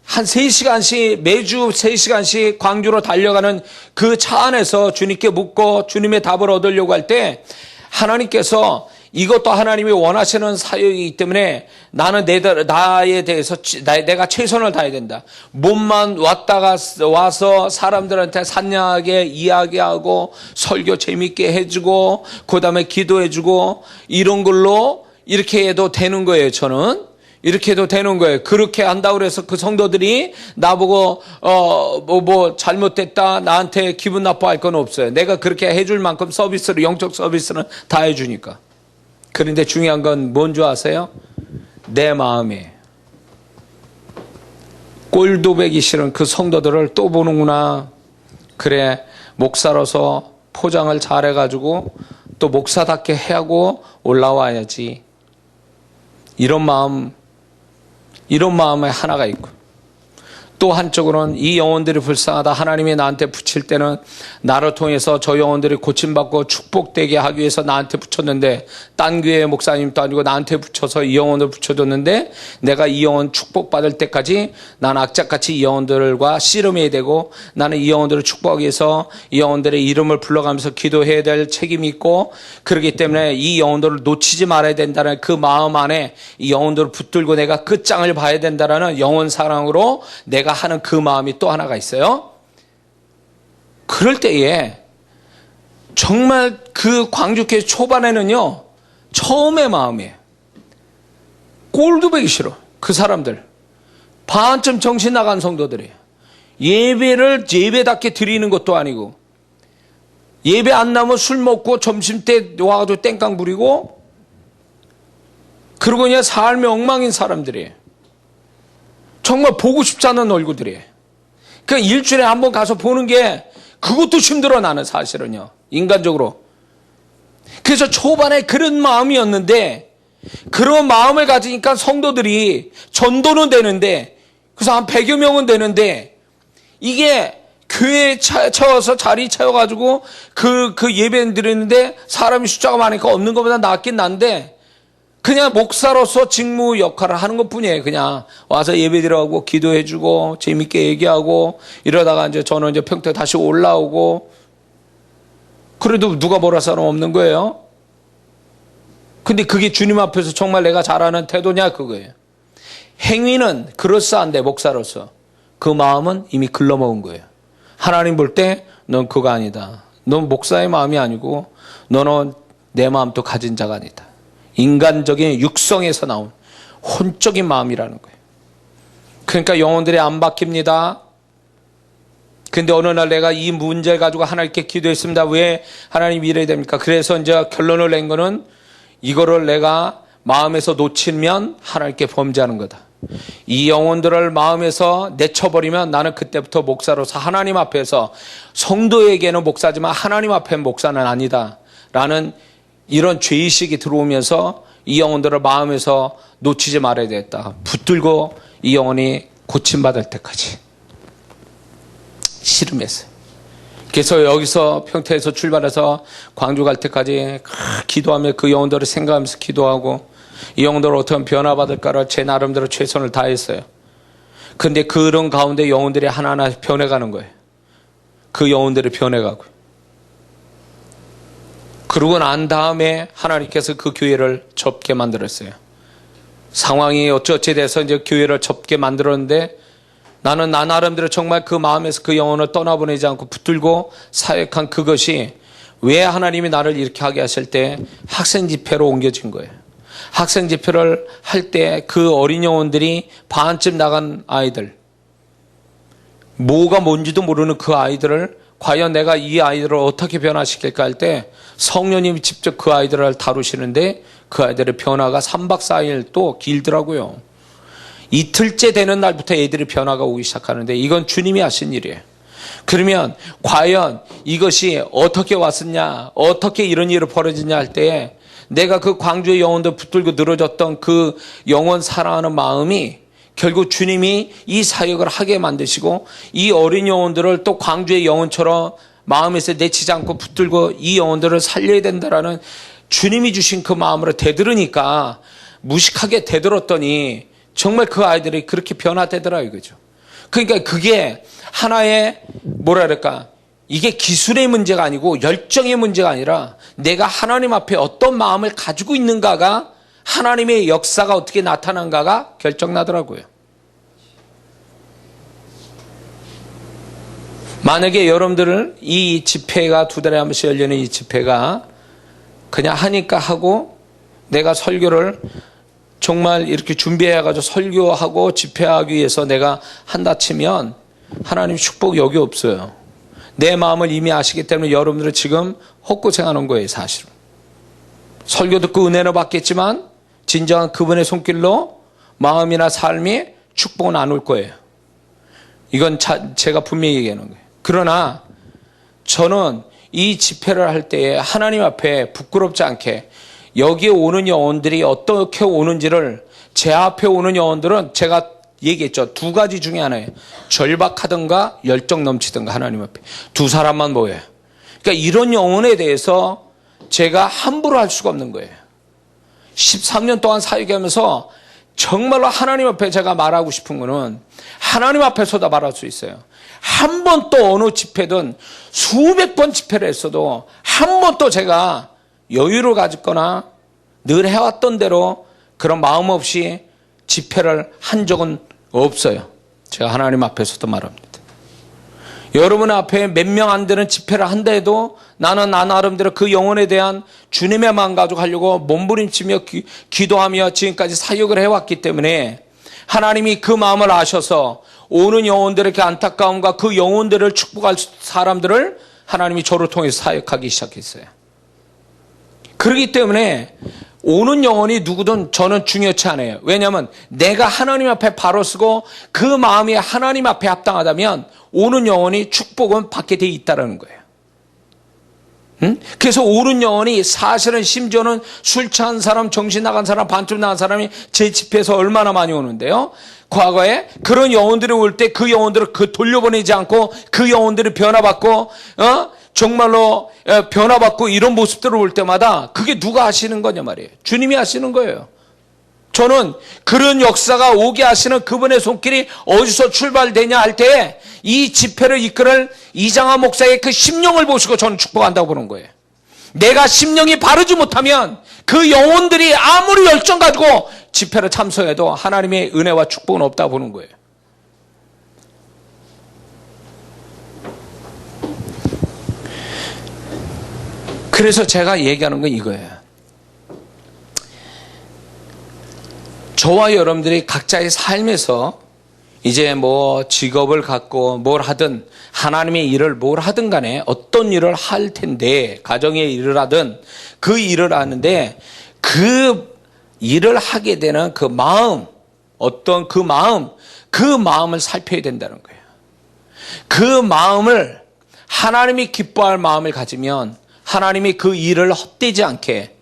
한 3시간씩, 매주 3시간씩 광주로 달려가는 그 차 안에서 주님께 묻고 주님의 답을 얻으려고 할 때 하나님께서 이것도 하나님이 원하시는 사역이기 때문에 나는 나에 대해서 내가 최선을 다해야 된다. 몸만 와서 사람들한테 산량하게 이야기하고 설교 재밌게 해주고 그다음에 기도해주고 이런 걸로 이렇게 해도 되는 거예요. 저는 이렇게 해도 되는 거예요. 그렇게 한다고 해서 그 성도들이 나보고 잘못됐다 나한테 기분 나빠할 건 없어요. 내가 그렇게 해줄 만큼 서비스를 영적 서비스는 다 해주니까. 그런데 중요한 건 뭔 줄 아세요? 내 마음에 꼴도 보기 싫은 그 성도들을 또 보는구나. 그래, 목사로서 포장을 잘해가지고 또 목사답게 하고 올라와야지. 이런 마음에 하나가 있고, 또 한쪽으로는 이 영혼들이 불쌍하다. 하나님이 나한테 붙일 때는 나를 통해서 저 영혼들이 고침받고 축복되게 하기 위해서 나한테 붙였는데, 딴 교회 목사님도 아니고 나한테 붙여서 이 영혼을 붙여줬는데, 내가 이 영혼 축복받을 때까지 난 악착같이 이 영혼들과 씨름해야 되고, 나는 이 영혼들을 축복하기 위해서 이 영혼들의 이름을 불러가면서 기도해야 될 책임이 있고, 그렇기 때문에 이 영혼들을 놓치지 말아야 된다는 그 마음 안에 이 영혼들을 붙들고 내가 끝장을 봐야 된다는 영혼 사랑으로 내가 하는 그 마음이 또 하나가 있어요. 그럴 때에 정말 그 광주교회 초반에는요, 처음의 마음이에요. 꼴도 보기 싫어. 그 사람들 반쯤 정신 나간 성도들이에요. 예배를 예배답게 드리는 것도 아니고, 예배 안 나면 술 먹고 점심때 와가지고 땡깡 부리고, 그러고 그냥 삶이 엉망인 사람들이에요. 정말 보고 싶지 않은 얼굴들이에요. 그러니까 일주일에 한 번 가서 보는 게 그것도 힘들어. 나는 사실은요, 인간적으로. 그래서 초반에 그런 마음이었는데, 그런 마음을 가지니까 성도들이 전도는 되는데, 그래서 한 100여 명은 되는데, 이게 교회에 채워서 자리 채워가지고 그 예배 드리는데 사람이 숫자가 많으니까 없는 것보다 낫긴 난데, 그냥 목사로서 직무 역할을 하는 것 뿐이에요. 그냥 와서 예배 드려가고 기도해주고 재밌게 얘기하고 이러다가 이제 저는 이제 평택 다시 올라오고, 그래도 누가 뭐라 사람 없는 거예요. 근데 그게 주님 앞에서 정말 내가 잘하는 태도냐, 그거예요. 행위는 그럴싸한데 목사로서 그 마음은 이미 글러먹은 거예요. 하나님 볼 때 넌 그거 아니다. 넌 목사의 마음이 아니고 너는 내 마음도 가진 자가 아니다. 인간적인 육성에서 나온 혼적인 마음이라는 거예요. 그러니까 영혼들이 안 바뀝니다. 근데 어느 날 내가 이 문제를 가지고 하나님께 기도했습니다. 왜 하나님 이래야 됩니까? 그래서 이제 결론을 낸 거는, 이거를 내가 마음에서 놓치면 하나님께 범죄하는 거다. 이 영혼들을 마음에서 내쳐버리면 나는 그때부터 목사로서 하나님 앞에서, 성도에게는 목사지만 하나님 앞엔 목사는 아니다 라는 이런 죄의식이 들어오면서 이 영혼들을 마음에서 놓치지 말아야 되겠다. 붙들고 이 영혼이 고침받을 때까지 씨름했어요. 그래서 여기서 평택에서 출발해서 광주 갈 때까지 기도하며 그 영혼들을 생각하면서 기도하고, 이 영혼들을 어떻게 변화받을까를 제 나름대로 최선을 다했어요. 그런데 그런 가운데 영혼들이 하나하나 변해가는 거예요. 그 영혼들이 변해가고, 그러고 난 다음에 하나님께서 그 교회를 접게 만들었어요. 상황이 어찌어찌 돼서 이제 교회를 접게 만들었는데, 나는 나 나름대로 정말 그 마음에서 그 영혼을 떠나보내지 않고 붙들고 사역한 그것이, 왜 하나님이 나를 이렇게 하게 하실 때 학생 집회로 옮겨진 거예요. 학생 집회를 할 때 그 어린 영혼들이 반쯤 나간 아이들, 뭐가 뭔지도 모르는 그 아이들을 과연 내가 이 아이들을 어떻게 변화시킬까 할 때 성령님이 직접 그 아이들을 다루시는데, 그 아이들의 변화가 3박 4일 또 길더라고요. 이틀째 되는 날부터 애들이 변화가 오기 시작하는데, 이건 주님이 하신 일이에요. 그러면 과연 이것이 어떻게 왔었냐, 어떻게 이런 일이 벌어지냐 할 때, 내가 그 광주의 영혼들 붙들고 늘어졌던 그 영혼 사랑하는 마음이 결국 주님이 이 사역을 하게 만드시고, 이 어린 영혼들을 또 광주의 영혼처럼 마음에서 내치지 않고 붙들고 이 영혼들을 살려야 된다라는 주님이 주신 그 마음으로 대들으니까, 무식하게 대들었더니 정말 그 아이들이 그렇게 변화되더라 이거죠. 그러니까 그게 하나의 뭐라 그럴까, 이게 기술의 문제가 아니고 열정의 문제가 아니라 내가 하나님 앞에 어떤 마음을 가지고 있는가가, 하나님의 역사가 어떻게 나타난가가 결정나더라고요. 만약에 여러분들은 이 집회가 2달에 한 번씩 열리는 이 집회가 그냥 하니까 하고, 내가 설교를 정말 이렇게 준비해가지고 설교하고 집회하기 위해서 내가 한다 치면 하나님 축복 여기 없어요. 내 마음을 이미 아시기 때문에 여러분들은 지금 헛고생하는 거예요, 사실은. 설교 듣고 은혜는 받겠지만 진정한 그분의 손길로 마음이나 삶이 축복은 안 올 거예요. 이건 제가 분명히 얘기하는 거예요. 그러나 저는 이 집회를 할 때에 하나님 앞에 부끄럽지 않게, 여기에 오는 영혼들이 어떻게 오는지를, 제 앞에 오는 영혼들은 제가 얘기했죠. 2가지 중에 하나예요. 절박하든가 열정 넘치든가, 하나님 앞에. 2사람만 모여요. 그러니까 이런 영혼에 대해서 제가 함부로 할 수가 없는 거예요. 13년 동안 사역하면서 정말로 하나님 앞에 제가 말하고 싶은 거는 하나님 앞에서도 말할 수 있어요. 한 번 또 어느 집회든 수백 번 집회를 했어도 한 번 또 제가 여유를 가졌거나 늘 해왔던 대로 그런 마음 없이 집회를 한 적은 없어요. 제가 하나님 앞에서도 말합니다. 여러분 앞에 몇 명 안 되는 집회를 한다 해도 나는 나 나름대로 그 영혼에 대한 주님의 마음 가지고 하려고 몸부림치며 기도하며 지금까지 사역을 해왔기 때문에 하나님이 그 마음을 아셔서 오는 영혼들의 그 안타까움과 그 영혼들을 축복할 사람들을 하나님이 저를 통해서 사역하기 시작했어요. 그렇기 때문에 오는 영혼이 누구든 저는 중요치 않아요. 왜냐하면 내가 하나님 앞에 바로 서고 그 마음이 하나님 앞에 합당하다면 오는 영혼이 축복은 받게 돼 있다는 거예요. 그래서 오는 영혼이 사실은 심지어는 술 취한 사람, 정신 나간 사람, 반쯤 나간 사람이 제 집회에서 얼마나 많이 오는데요. 과거에 그런 영혼들이 올 때 그 영혼들을 돌려보내지 않고 그 영혼들이 변화받고 정말로 변화받고 이런 모습들을 올 때마다 그게 누가 하시는 거냐 말이에요. 주님이 하시는 거예요. 저는 그런 역사가 오게 하시는 그분의 손길이 어디서 출발되냐 할 때 이 집회를 이끌을 이장하 목사의 그 심령을 보시고 저는 축복한다고 보는 거예요. 내가 심령이 바르지 못하면 그 영혼들이 아무리 열정 가지고 집회를 참석해도 하나님의 은혜와 축복은 없다고 보는 거예요. 그래서 제가 얘기하는 건 이거예요. 저와 여러분들이 각자의 삶에서 이제 뭐 직업을 갖고 뭘 하든 하나님의 일을 뭘 하든 간에 어떤 일을 할 텐데, 가정의 일을 하든 그 일을 하는데 그 일을 하게 되는 그 마음, 어떤 그 마음을 살펴야 된다는 거예요. 그 마음을, 하나님이 기뻐할 마음을 가지면 하나님이 그 일을 헛되지 않게,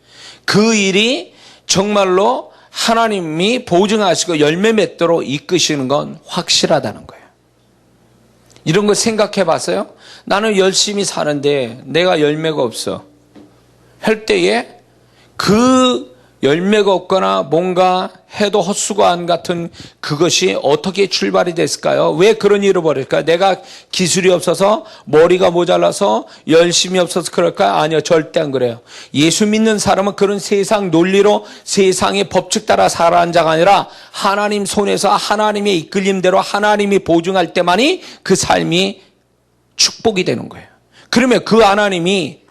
그 일이 정말로 하나님이 보증하시고 열매 맺도록 이끄시는 건 확실하다는 거예요. 이런 거 생각해 봤어요? 나는 열심히 사는데 내가 열매가 없어 할 때에 그 열매가 없거나 뭔가 해도 헛수고한 같은 그것이 어떻게 출발이 됐을까요? 왜 그런 일을 벌일까요? 내가 기술이 없어서, 머리가 모자라서, 열심이 없어서 그럴까요? 아니요, 절대 안 그래요. 예수 믿는 사람은 그런 세상 논리로 세상의 법칙 따라 살아가는 자가 아니라 하나님 손에서 하나님의 이끌림대로 하나님이 보증할 때만이 그 삶이 축복이 되는 거예요. 그러면 그 하나님이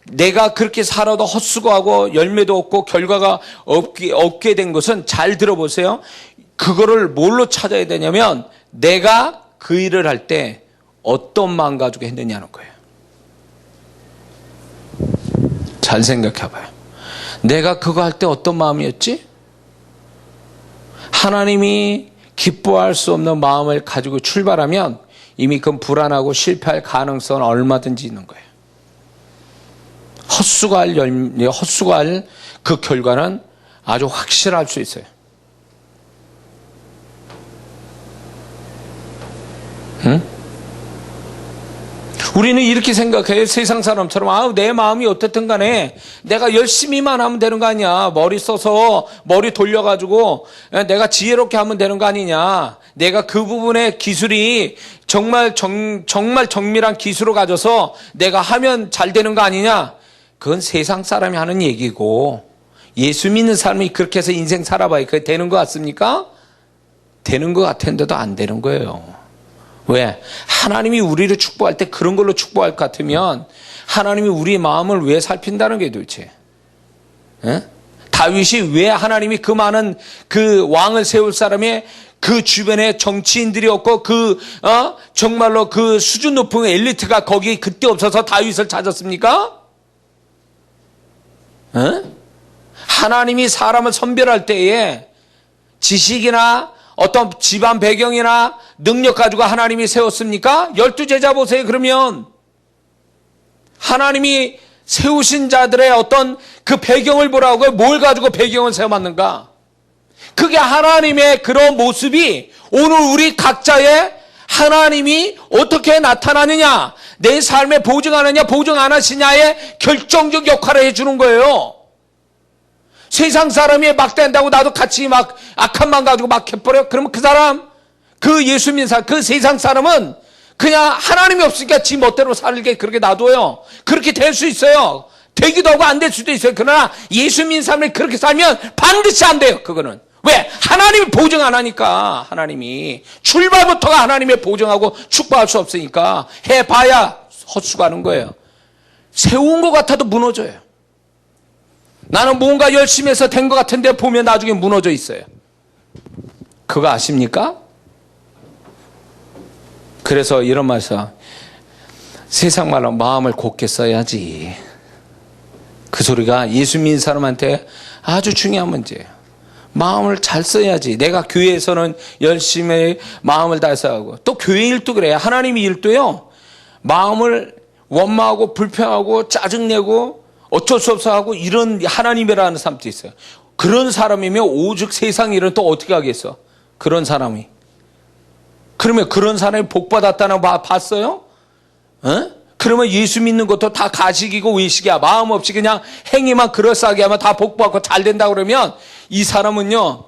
내가 그렇게 살아도 헛수고하고 열매도 없고 결과가 없게 된 것은, 잘 들어보세요. 그거를 뭘로 찾아야 되냐면 내가 그 일을 할 때 어떤 마음 가지고 했느냐는 거예요. 잘 생각해 봐요. 내가 그거 할 때 어떤 마음이었지? 하나님이 기뻐할 수 없는 마음을 가지고 출발하면 이미 그건 불안하고 실패할 가능성은 얼마든지 있는 거예요. 헛수고할 그 결과는 아주 확실할 수 있어요. 우리는 이렇게 생각해요. 세상 사람처럼 내 마음이 어떻든 간에 내가 열심히만 하면 되는 거 아니야. 머리 써서 머리 돌려가지고 내가 지혜롭게 하면 되는 거 아니냐. 내가 그 부분의 기술이 정말 정밀한 기술을 가져서 내가 하면 잘 되는 거 아니냐. 그건 세상 사람이 하는 얘기고 예수 믿는 사람이 그렇게 해서 인생 살아봐야 그게 되는 것 같습니까? 되는 것 같은데도 안 되는 거예요. 왜? 하나님이 우리를 축복할 때 그런 걸로 축복할 것 같으면 하나님이 우리의 마음을 왜 살핀다는 게 도대체? 에? 다윗이 왜 하나님이 그 많은 그 왕을 세울 사람의 그 주변에 정치인들이 없고 정말로 그 수준 높은 엘리트가 거기 그때 없어서 다윗을 찾았습니까? 에? 하나님이 사람을 선별할 때에 지식이나 어떤 집안 배경이나 능력 가지고 하나님이 세웠습니까? 12제자 보세요. 그러면 하나님이 세우신 자들의 어떤 그 배경을 보라고요. 뭘 가지고 배경을 세워봤는가? 그게 하나님의 그런 모습이 오늘 우리 각자의 하나님이 어떻게 나타나느냐, 내 삶에 보증하느냐 보증 안 하시냐의 결정적 역할을 해주는 거예요. 세상 사람이 막 된다고 나도 같이 막 악한 마음 가지고 막 해버려? 그러면 그 사람, 그 예수 믿는 사람, 그 세상 사람은 그냥 하나님이 없으니까 지 멋대로 살게 그렇게 놔둬요. 그렇게 될 수 있어요. 되기도 하고 안 될 수도 있어요. 그러나 예수 믿는 사람이 그렇게 살면 반드시 안 돼요. 그거는. 왜? 하나님이 보증 안 하니까. 하나님이 출발부터가 하나님의 보증하고 축복할 수 없으니까 해봐야 헛수고하는 거예요. 세운 것 같아도 무너져요. 나는 뭔가 열심히 해서 된 것 같은데 보면 나중에 무너져 있어요. 그거 아십니까? 그래서 이런 말씀, 세상 말로 마음을 곱게 써야지. 그 소리가 예수 믿는 사람한테 아주 중요한 문제예요. 마음을 잘 써야지. 내가 교회에서는 열심히 마음을 다해서 하고, 또 교회 일도 그래요. 하나님의 일도요, 마음을 원망하고 불평하고 짜증내고 어쩔 수 없어 하고 이런 하나님이라는 사람도 있어요. 그런 사람이면 오죽 세상 일은 또 어떻게 하겠어? 그런 사람이. 그러면 그런 사람이 복 받았다는 거 봤어요? 어? 그러면 예수 믿는 것도 다 가식이고 외식이야. 마음 없이 그냥 행위만 그럴싸하게 하면 다 복 받고 잘 된다 그러면 이 사람은요,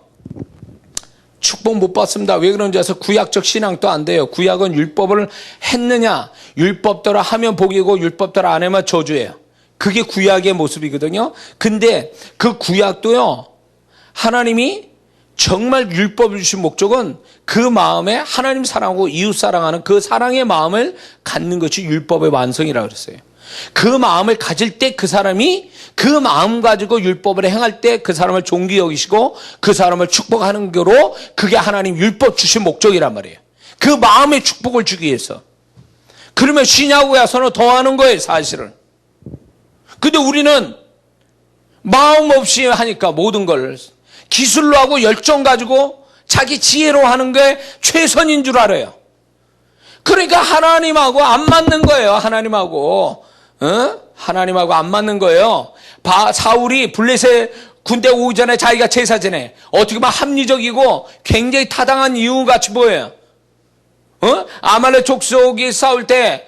축복 못 받습니다. 왜 그런지 아세요? 구약적 신앙도 안 돼요. 구약은 율법을 했느냐, 율법대로 하면 복이고 율법대로 안 하면 저주예요. 그게 구약의 모습이거든요. 근데 그 구약도요, 하나님이 정말 율법을 주신 목적은 그 마음에 하나님 사랑하고 이웃 사랑하는 그 사랑의 마음을 갖는 것이 율법의 완성이라고 그랬어요. 그 마음을 가질 때 그 사람이 그 마음 가지고 율법을 행할 때 그 사람을 존귀 여기시고 그 사람을 축복하는 거로, 그게 하나님 율법 주신 목적이란 말이에요. 그 마음의 축복을 주기 위해서. 그러면 신약에 와서는 더 하는 거예요, 사실은. 근데 우리는 마음 없이 하니까 모든 걸 기술로 하고 열정 가지고 자기 지혜로 하는 게 최선인 줄 알아요. 그러니까 하나님하고 안 맞는 거예요. 하나님하고 안 맞는 거예요. 사울이 블레셋 군대 오기 전에 자기가 제사 지내. 어떻게 보면 합리적이고 굉장히 타당한 이유 같이 보여요. 아말렉 족속이 싸울 때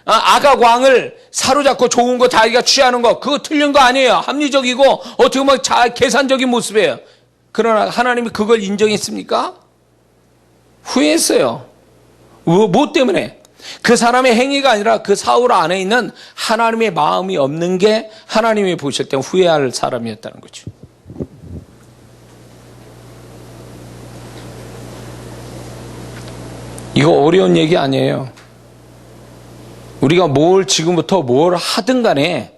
아각 왕을 사로잡고 좋은 거 자기가 취하는 거, 그거 틀린 거 아니에요. 합리적이고 어떻게 보면 계산적인 모습이에요. 그러나 하나님이 그걸 인정했습니까? 후회했어요. 뭐 때문에? 그 사람의 행위가 아니라 그 사울 안에 있는 하나님의 마음이 없는 게 하나님이 보실 때 후회할 사람이었다는 거죠. 이거 어려운 얘기 아니에요. 우리가 지금부터 뭘 하든 간에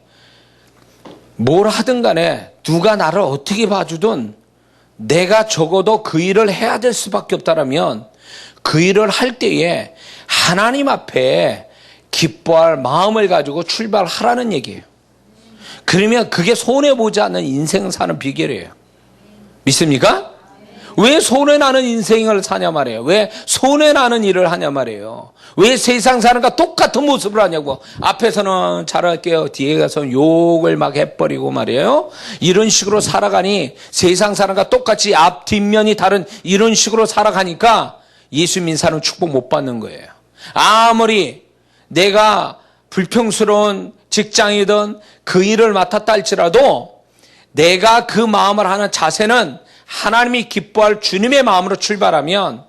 누가 나를 어떻게 봐주든 내가 적어도 그 일을 해야 될 수밖에 없다라면 그 일을 할 때에 하나님 앞에 기뻐할 마음을 가지고 출발하라는 얘기예요. 그러면 그게 손해보지 않는 인생을 사는 비결이에요. 믿습니까? 왜 손해나는 인생을 사냐 말이에요. 왜 손해나는 일을 하냐 말이에요. 왜 세상 사람과 똑같은 모습을 하냐고. 앞에서는 잘할게요, 뒤에 가서는 욕을 막 해버리고 말이에요. 이런 식으로 살아가니 세상 사람과 똑같이 앞 뒷면이 다른 이런 식으로 살아가니까 예수 믿는 사람은 축복 못 받는 거예요. 아무리 내가 불평스러운 직장이든 그 일을 맡았다 할지라도 내가 그 마음을 하는 자세는 하나님이 기뻐할 주님의 마음으로 출발하면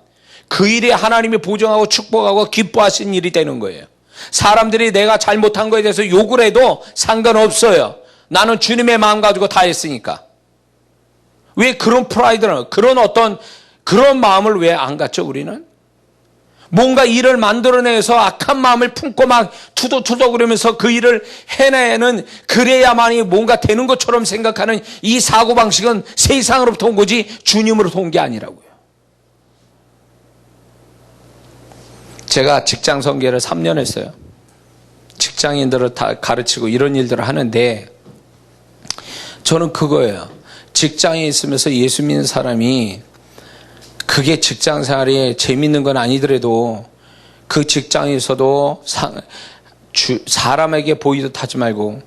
그 일이 하나님이 보정하고 축복하고 기뻐하신 일이 되는 거예요. 사람들이 내가 잘못한 거에 대해서 욕을 해도 상관없어요. 나는 주님의 마음 가지고 다 했으니까. 왜 그런 프라이드는, 그런 마음을 왜 안 갖죠, 우리는? 뭔가 일을 만들어내서 악한 마음을 품고 막 투도투도 그러면서 그 일을 해내는, 그래야만이 뭔가 되는 것처럼 생각하는 이 사고방식은 세상으로부터 온 거지 주님으로부터 온 게 아니라고요. 제가 직장 선교를 3년 했어요. 직장인들을 다 가르치고 이런 일들을 하는데 저는 그거예요. 직장에 있으면서 예수 믿는 사람이 그게 직장 생활이 재밌는 건 아니더라도 그 직장에서도 사람에게 보이듯 하지 말고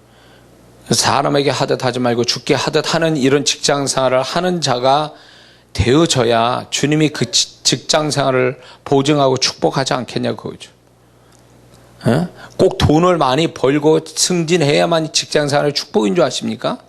사람에게 하듯 하지 말고 죽게 하듯 하는 이런 직장 생활을 하는 자가 되어져야 주님이 그 직장 생활을 보증하고 축복하지 않겠냐고 그거죠. 꼭 돈을 많이 벌고 승진해야만 직장 생활의 축복인 줄 아십니까?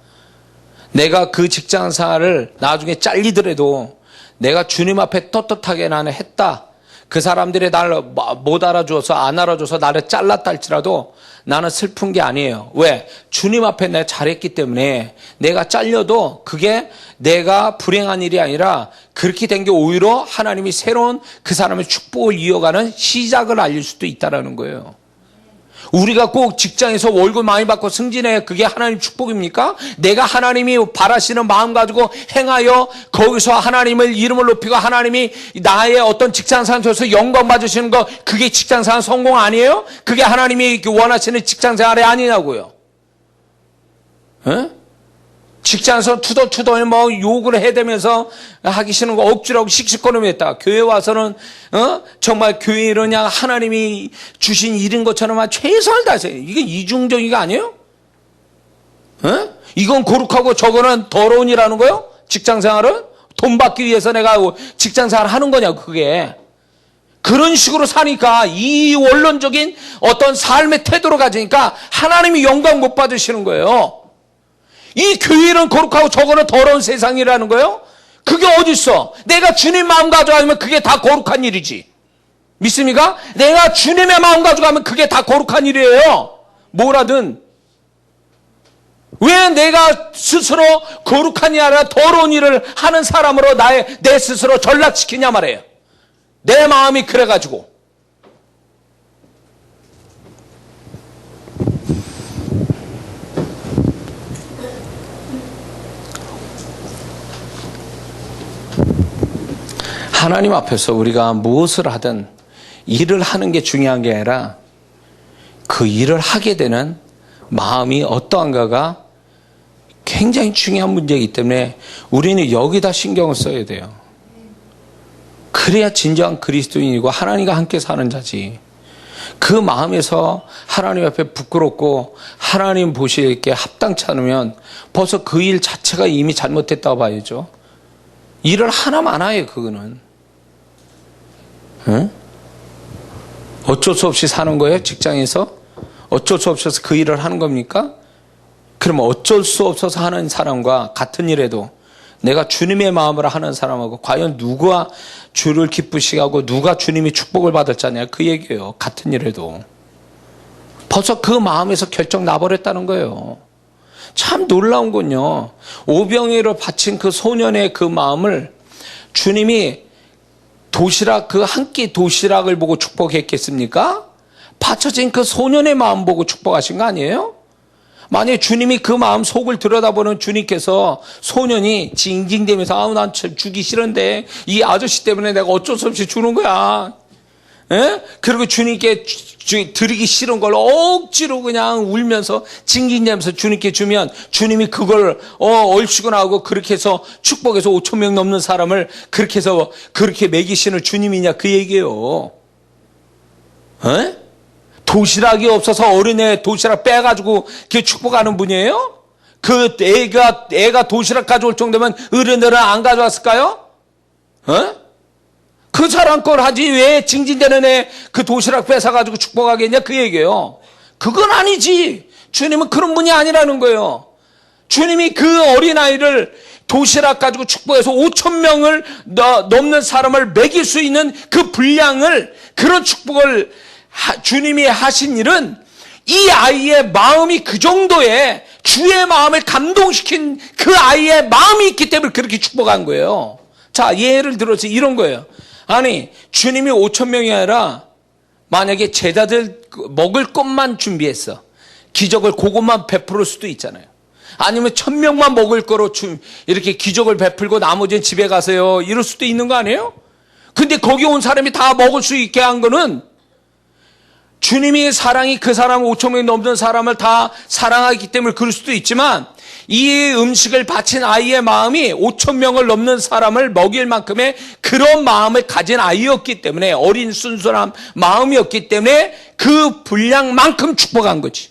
내가 그 직장 생활을 나중에 잘리더라도 내가 주님 앞에 떳떳하게 나는 했다. 그 사람들이 나를 못 알아줘서 안 알아줘서 나를 잘랐다 할지라도 나는 슬픈 게 아니에요. 왜? 주님 앞에 내가 잘했기 때문에 내가 잘려도 그게 내가 불행한 일이 아니라 그렇게 된 게 오히려 하나님이 새로운 그 사람의 축복을 이어가는 시작을 알릴 수도 있다는 거예요. 우리가 꼭 직장에서 월급 많이 받고 승진해 그게 하나님 축복입니까? 내가 하나님이 바라시는 마음 가지고 행하여 거기서 하나님을 이름을 높이고 하나님이 나의 어떤 직장생활 통해서 영광 받으시는 거 그게 직장생활 성공 아니에요? 그게 하나님이 원하시는 직장생활이 아니냐고요. 직장에서 투덜투덜 뭐 욕을 해대면서 하기 싫은 거 억지로 하고 씩씩거리며 했다. 교회 와서는 정말 교회를 그냥 하나님이 주신 일인 것처럼 최선을 다해서 이게 이중적이가 아니에요? 이건 거룩하고 저거는 더러운 일하는 거예요? 직장생활은? 돈 받기 위해서 내가 직장생활 하는 거냐고 그게. 그런 식으로 사니까 이 원론적인 어떤 삶의 태도로 가지니까 하나님이 영광 못 받으시는 거예요. 이 교회는 거룩하고 저거는 더러운 세상이라는 거예요? 그게 어딨어? 내가 주님 마음 가져가면 그게 다 거룩한 일이지. 믿습니까? 내가 주님의 마음 가져가면 그게 다 거룩한 일이에요. 뭐라든. 왜 내가 스스로 거룩한 일이 아니라 더러운 일을 하는 사람으로 내 스스로 전락시키냐 말이에요. 내 마음이 그래가지고. 하나님 앞에서 우리가 무엇을 하든 일을 하는 게 중요한 게 아니라 그 일을 하게 되는 마음이 어떠한가가 굉장히 중요한 문제이기 때문에 우리는 여기다 신경을 써야 돼요. 그래야 진정한 그리스도인이고 하나님과 함께 사는 자지. 그 마음에서 하나님 앞에 부끄럽고 하나님 보실 게 합당치 않으면 벌써 그 일 자체가 이미 잘못됐다고 봐야죠. 일을 하나만 해요, 그거는. 어쩔 수 없이 사는 거예요, 직장에서? 어쩔 수 없어서 그 일을 하는 겁니까? 그러면 어쩔 수 없어서 하는 사람과 같은 일에도 내가 주님의 마음으로 하는 사람하고 과연 누가 주를 기쁘시게 하고 누가 주님이 축복을 받을 자냐 그 얘기예요. 같은 일에도. 벌써 그 마음에서 결정 나버렸다는 거예요. 참 놀라운 건요. 오병이어를 바친 그 소년의 그 마음을 주님이 도시락 그 한 끼 도시락을 보고 축복했겠습니까? 바쳐진 그 소년의 마음 보고 축복하신 거 아니에요? 만약에 주님이 그 마음 속을 들여다보는 주님께서 소년이 징징대면서 아우 난 주기 싫은데 이 아저씨 때문에 내가 어쩔 수 없이 주는 거야. 에? 그리고 주님께 드리기 싫은 걸 억지로 그냥 울면서 징징대면서 주님께 주면 주님이 그걸 얼씨구나 하고 그렇게 해서 축복해서 5,000명 넘는 사람을 그렇게 해서 그렇게 먹이시는 주님이냐 그 얘기예요. 에? 도시락이 없어서 어린애 도시락 빼가지고 그 축복하는 분이에요? 그 애가 도시락 가져올 정도면 어린애는 안 가져왔을까요? 그 사람 걸 하지 왜 징징대는 애 그 도시락 뺏어가지고 축복하겠냐 그 얘기예요. 그건 아니지. 주님은 그런 분이 아니라는 거예요. 주님이 그 어린아이를 도시락 가지고 축복해서 5,000명을 넘는 사람을 먹일 수 있는 그 분량을, 그런 축복을 주님이 하신 일은 이 아이의 마음이 그 정도의 주의 마음을 감동시킨 그 아이의 마음이 있기 때문에 그렇게 축복한 거예요. 자, 예를 들어서 이런 거예요. 아니, 주님이 5,000명이 아니라 만약에 제자들 먹을 것만 준비했어. 기적을 그것만 베풀을 수도 있잖아요. 아니면 1,000명만 먹을 거로 이렇게 기적을 베풀고 나머지는 집에 가세요. 이럴 수도 있는 거 아니에요? 근데 거기 온 사람이 다 먹을 수 있게 한 거는 주님의 사랑이 그 사람 5,000명이 넘는 사람을 다 사랑하기 때문에 그럴 수도 있지만, 이 음식을 바친 아이의 마음이 5,000명을 넘는 사람을 먹일 만큼의 그런 마음을 가진 아이였기 때문에, 어린 순수한 마음이었기 때문에 그 분량만큼 축복한 거지.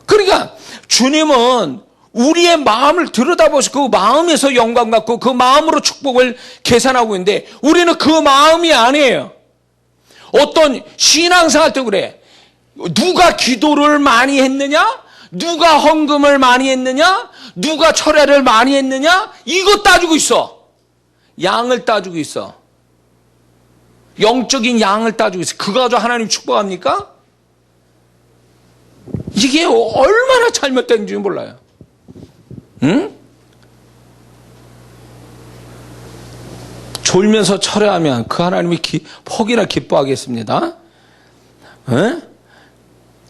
그러니까 주님은 우리의 마음을 들여다보시고 그 마음에서 영광 갖고 그 마음으로 축복을 계산하고 있는데, 우리는 그 마음이 아니에요. 어떤 신앙생활 때 그래. 누가 기도를 많이 했느냐? 누가 헌금을 많이 했느냐? 누가 철회를 많이 했느냐? 이거 따지고 있어. 양을 따지고 있어. 영적인 양을 따지고 있어. 그거 가지고 하나님 축복합니까? 이게 얼마나 잘못된지 몰라요. 응? 졸면서 철회하면 그 하나님이 혹이나 기뻐하겠습니다.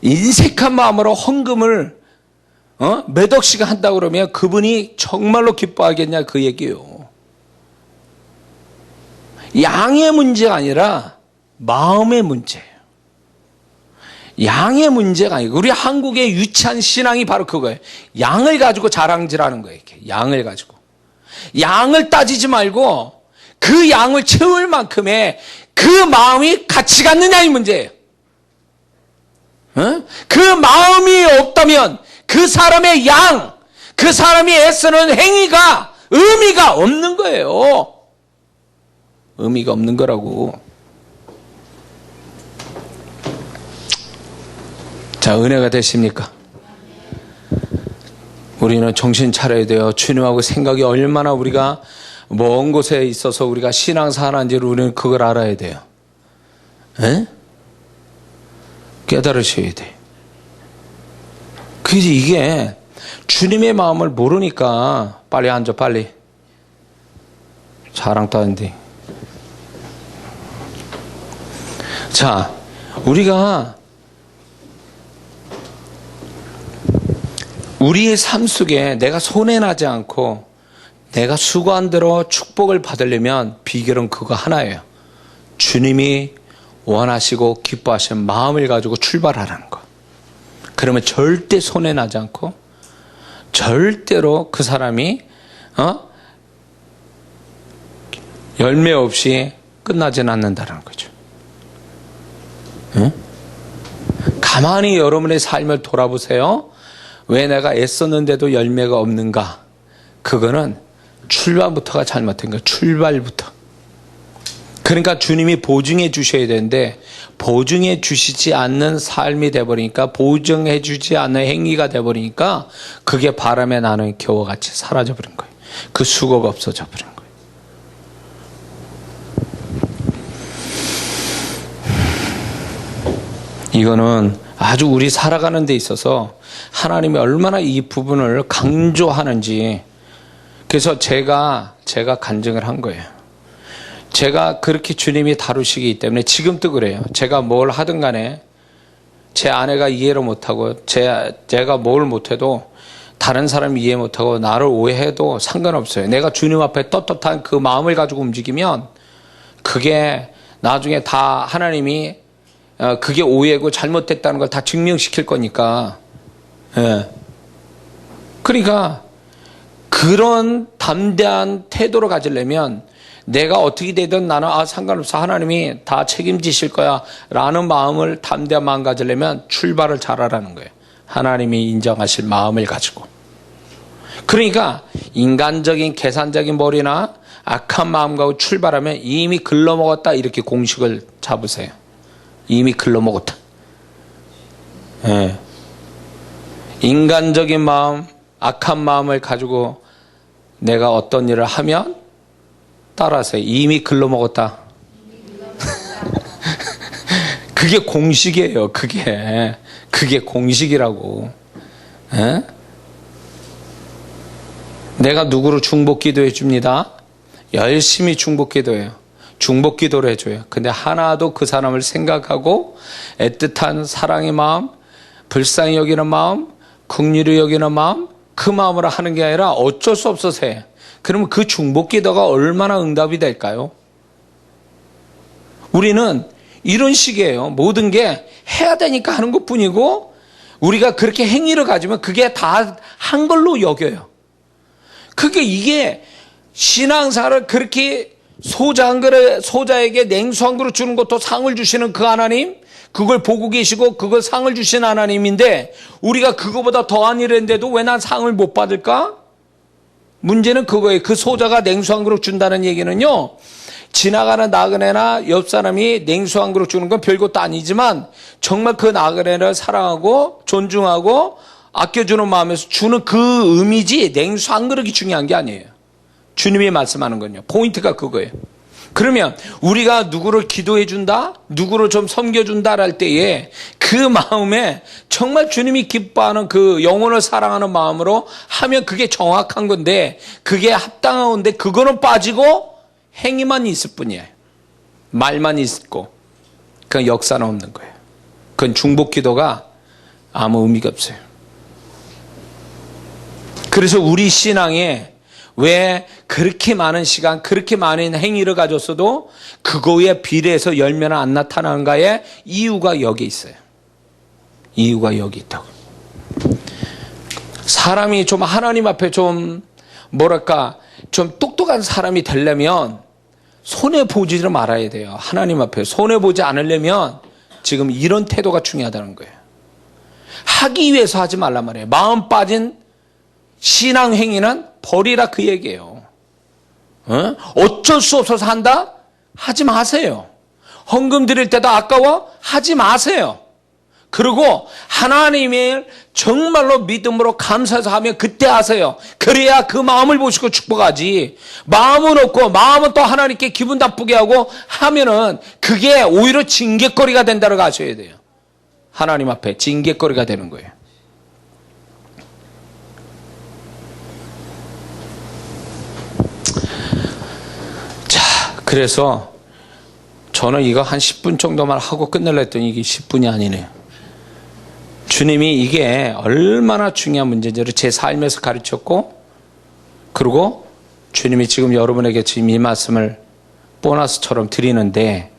인색한 마음으로 헌금을 몇 억씩 한다고 그러면 그분이 정말로 기뻐하겠냐 그 얘기예요. 양의 문제가 아니라 마음의 문제예요. 양의 문제가 아니고, 우리 한국의 유치한 신앙이 바로 그거예요. 양을 가지고 자랑질하는 거예요. 이렇게 양을 가지고. 양을 따지지 말고 그 양을 채울 만큼의 그 마음이 같이 갔느냐 이 문제예요. 그 마음이 없다면 그 사람의 양, 그 사람이 애쓰는 행위가 의미가 없는 거예요. 의미가 없는 거라고. 자, 은혜가 되십니까? 우리는 정신 차려야 돼요. 주님하고 생각이 얼마나 우리가 먼 곳에 있어서 우리가 신앙생활하는지를 우리는 그걸 알아야 돼요. 깨달으셔야 돼. 그래서 이게 주님의 마음을 모르니까, 빨리 앉아, 빨리. 자랑도 하는데. 자, 우리가 우리의 삶 속에 내가 손해나지 않고 내가 수고한 대로 축복을 받으려면 비결은 그거 하나예요. 주님이 원하시고 기뻐하시는 마음을 가지고 출발하라는 거. 그러면 절대 손해나지 않고 절대로 그 사람이 열매 없이 끝나지는 않는다는 거죠. 가만히 여러분의 삶을 돌아보세요. 왜 내가 애썼는데도 열매가 없는가? 그거는 출발부터가 잘못된 거예요. 출발부터. 그러니까 주님이 보증해 주셔야 되는데 보증해 주시지 않는 삶이 돼버리니까, 보증해 주지 않는 행위가 돼버리니까 그게 바람에 나는 겨우같이 사라져버린 거예요. 그 수고가 없어져 버린 거예요. 이거는 아주 우리 살아가는 데 있어서 하나님이 얼마나 이 부분을 강조하는지, 그래서 제가 간증을 한 거예요. 제가 그렇게 주님이 다루시기 때문에 지금도 그래요. 제가 뭘 하든 간에 제 아내가 이해를 못하고 제가 뭘 못해도 다른 사람이 이해 못하고 나를 오해해도 상관없어요. 내가 주님 앞에 떳떳한 그 마음을 가지고 움직이면 그게 나중에 다 하나님이 그게 오해고 잘못됐다는 걸 다 증명시킬 거니까. 예. 그러니까 그런 담대한 태도를 가지려면 내가 어떻게 되든 나는 상관없어, 하나님이 다 책임지실 거야 라는 마음을, 담대한 마음 가지려면 출발을 잘하라는 거예요. 하나님이 인정하실 마음을 가지고. 그러니까 인간적인 계산적인 머리나 악한 마음과 출발하면 이미 글러먹었다 이렇게 공식을 잡으세요. 이미 글러먹었다. 예. 인간적인 마음, 악한 마음을 가지고 내가 어떤 일을 하면 따라하세요. 이미 글러먹었다. 그게 공식이에요. 그게 공식이라고. 에? 내가 누구를 중복기도해 줍니다. 열심히 중복기도해요. 중복기도를 해줘요. 근데 하나도 그 사람을 생각하고 애틋한 사랑의 마음, 불쌍히 여기는 마음, 긍휼히 여기는 마음, 그 마음으로 하는 게 아니라 어쩔 수 없어서 해. 그러면 그 중복기도가 얼마나 응답이 될까요? 우리는 이런 식이에요. 모든 게 해야 되니까 하는 것뿐이고 우리가 그렇게 행위를 가지면 그게 다 한 걸로 여겨요. 이게 신앙사를 그렇게 소자에게 냉수 한 그릇 주는 것도 상을 주시는 그 하나님, 그걸 보고 계시고 그걸 상을 주신 하나님인데 우리가 그거보다 더한 일을 했는데도 왜 난 상을 못 받을까? 문제는 그거예요. 그 소자가 냉수 한 그릇 준다는 얘기는요, 지나가는 나그네나 옆 사람이 냉수 한 그릇 주는 건 별것도 아니지만 정말 그 나그네를 사랑하고 존중하고 아껴주는 마음에서 주는 그 의미지 냉수 한 그릇이 중요한 게 아니에요. 주님이 말씀하는 건요. 포인트가 그거예요. 그러면 우리가 누구를 기도해 준다, 누구를 좀 섬겨준다 할 때에 그 마음에 정말 주님이 기뻐하는 그 영혼을 사랑하는 마음으로 하면 그게 정확한 건데 그게 합당한 건데 그거는 빠지고 행위만 있을 뿐이에요. 말만 있고 그건 역사는 없는 거예요. 그건 중복 기도가 아무 의미가 없어요. 그래서 우리 신앙에 왜 그렇게 많은 시간, 그렇게 많은 행위를 가졌어도 그거에 비례해서 열매는 안 나타나는가의 이유가 여기 있어요. 이유가 여기 있다고. 사람이 좀 하나님 앞에 좀 똑똑한 사람이 되려면 손해보지를 말아야 돼요. 하나님 앞에 손해보지 않으려면 지금 이런 태도가 중요하다는 거예요. 하기 위해서 하지 말란 말이에요. 마음 빠진 신앙 행위는 버리라 그 얘기예요. 어쩔 수 없어서 한다? 하지 마세요. 헌금 드릴 때도 아까워? 하지 마세요. 그리고 하나님의 정말로 믿음으로 감사해서 하면 그때 하세요. 그래야 그 마음을 보시고 축복하지. 마음은 없고 마음은 또 하나님께 기분 나쁘게 하고 하면은 그게 오히려 징계거리가 된다고 아셔야 돼요. 하나님 앞에 징계거리가 되는 거예요. 자, 그래서 저는 이거 한 10분 정도만 하고 끝내려 했더니 이게 10분이 아니네요. 주님이 이게 얼마나 중요한 문제인지를 제 삶에서 가르쳤고, 그리고 주님이 지금 여러분에게 지금 이 말씀을 보너스처럼 드리는데,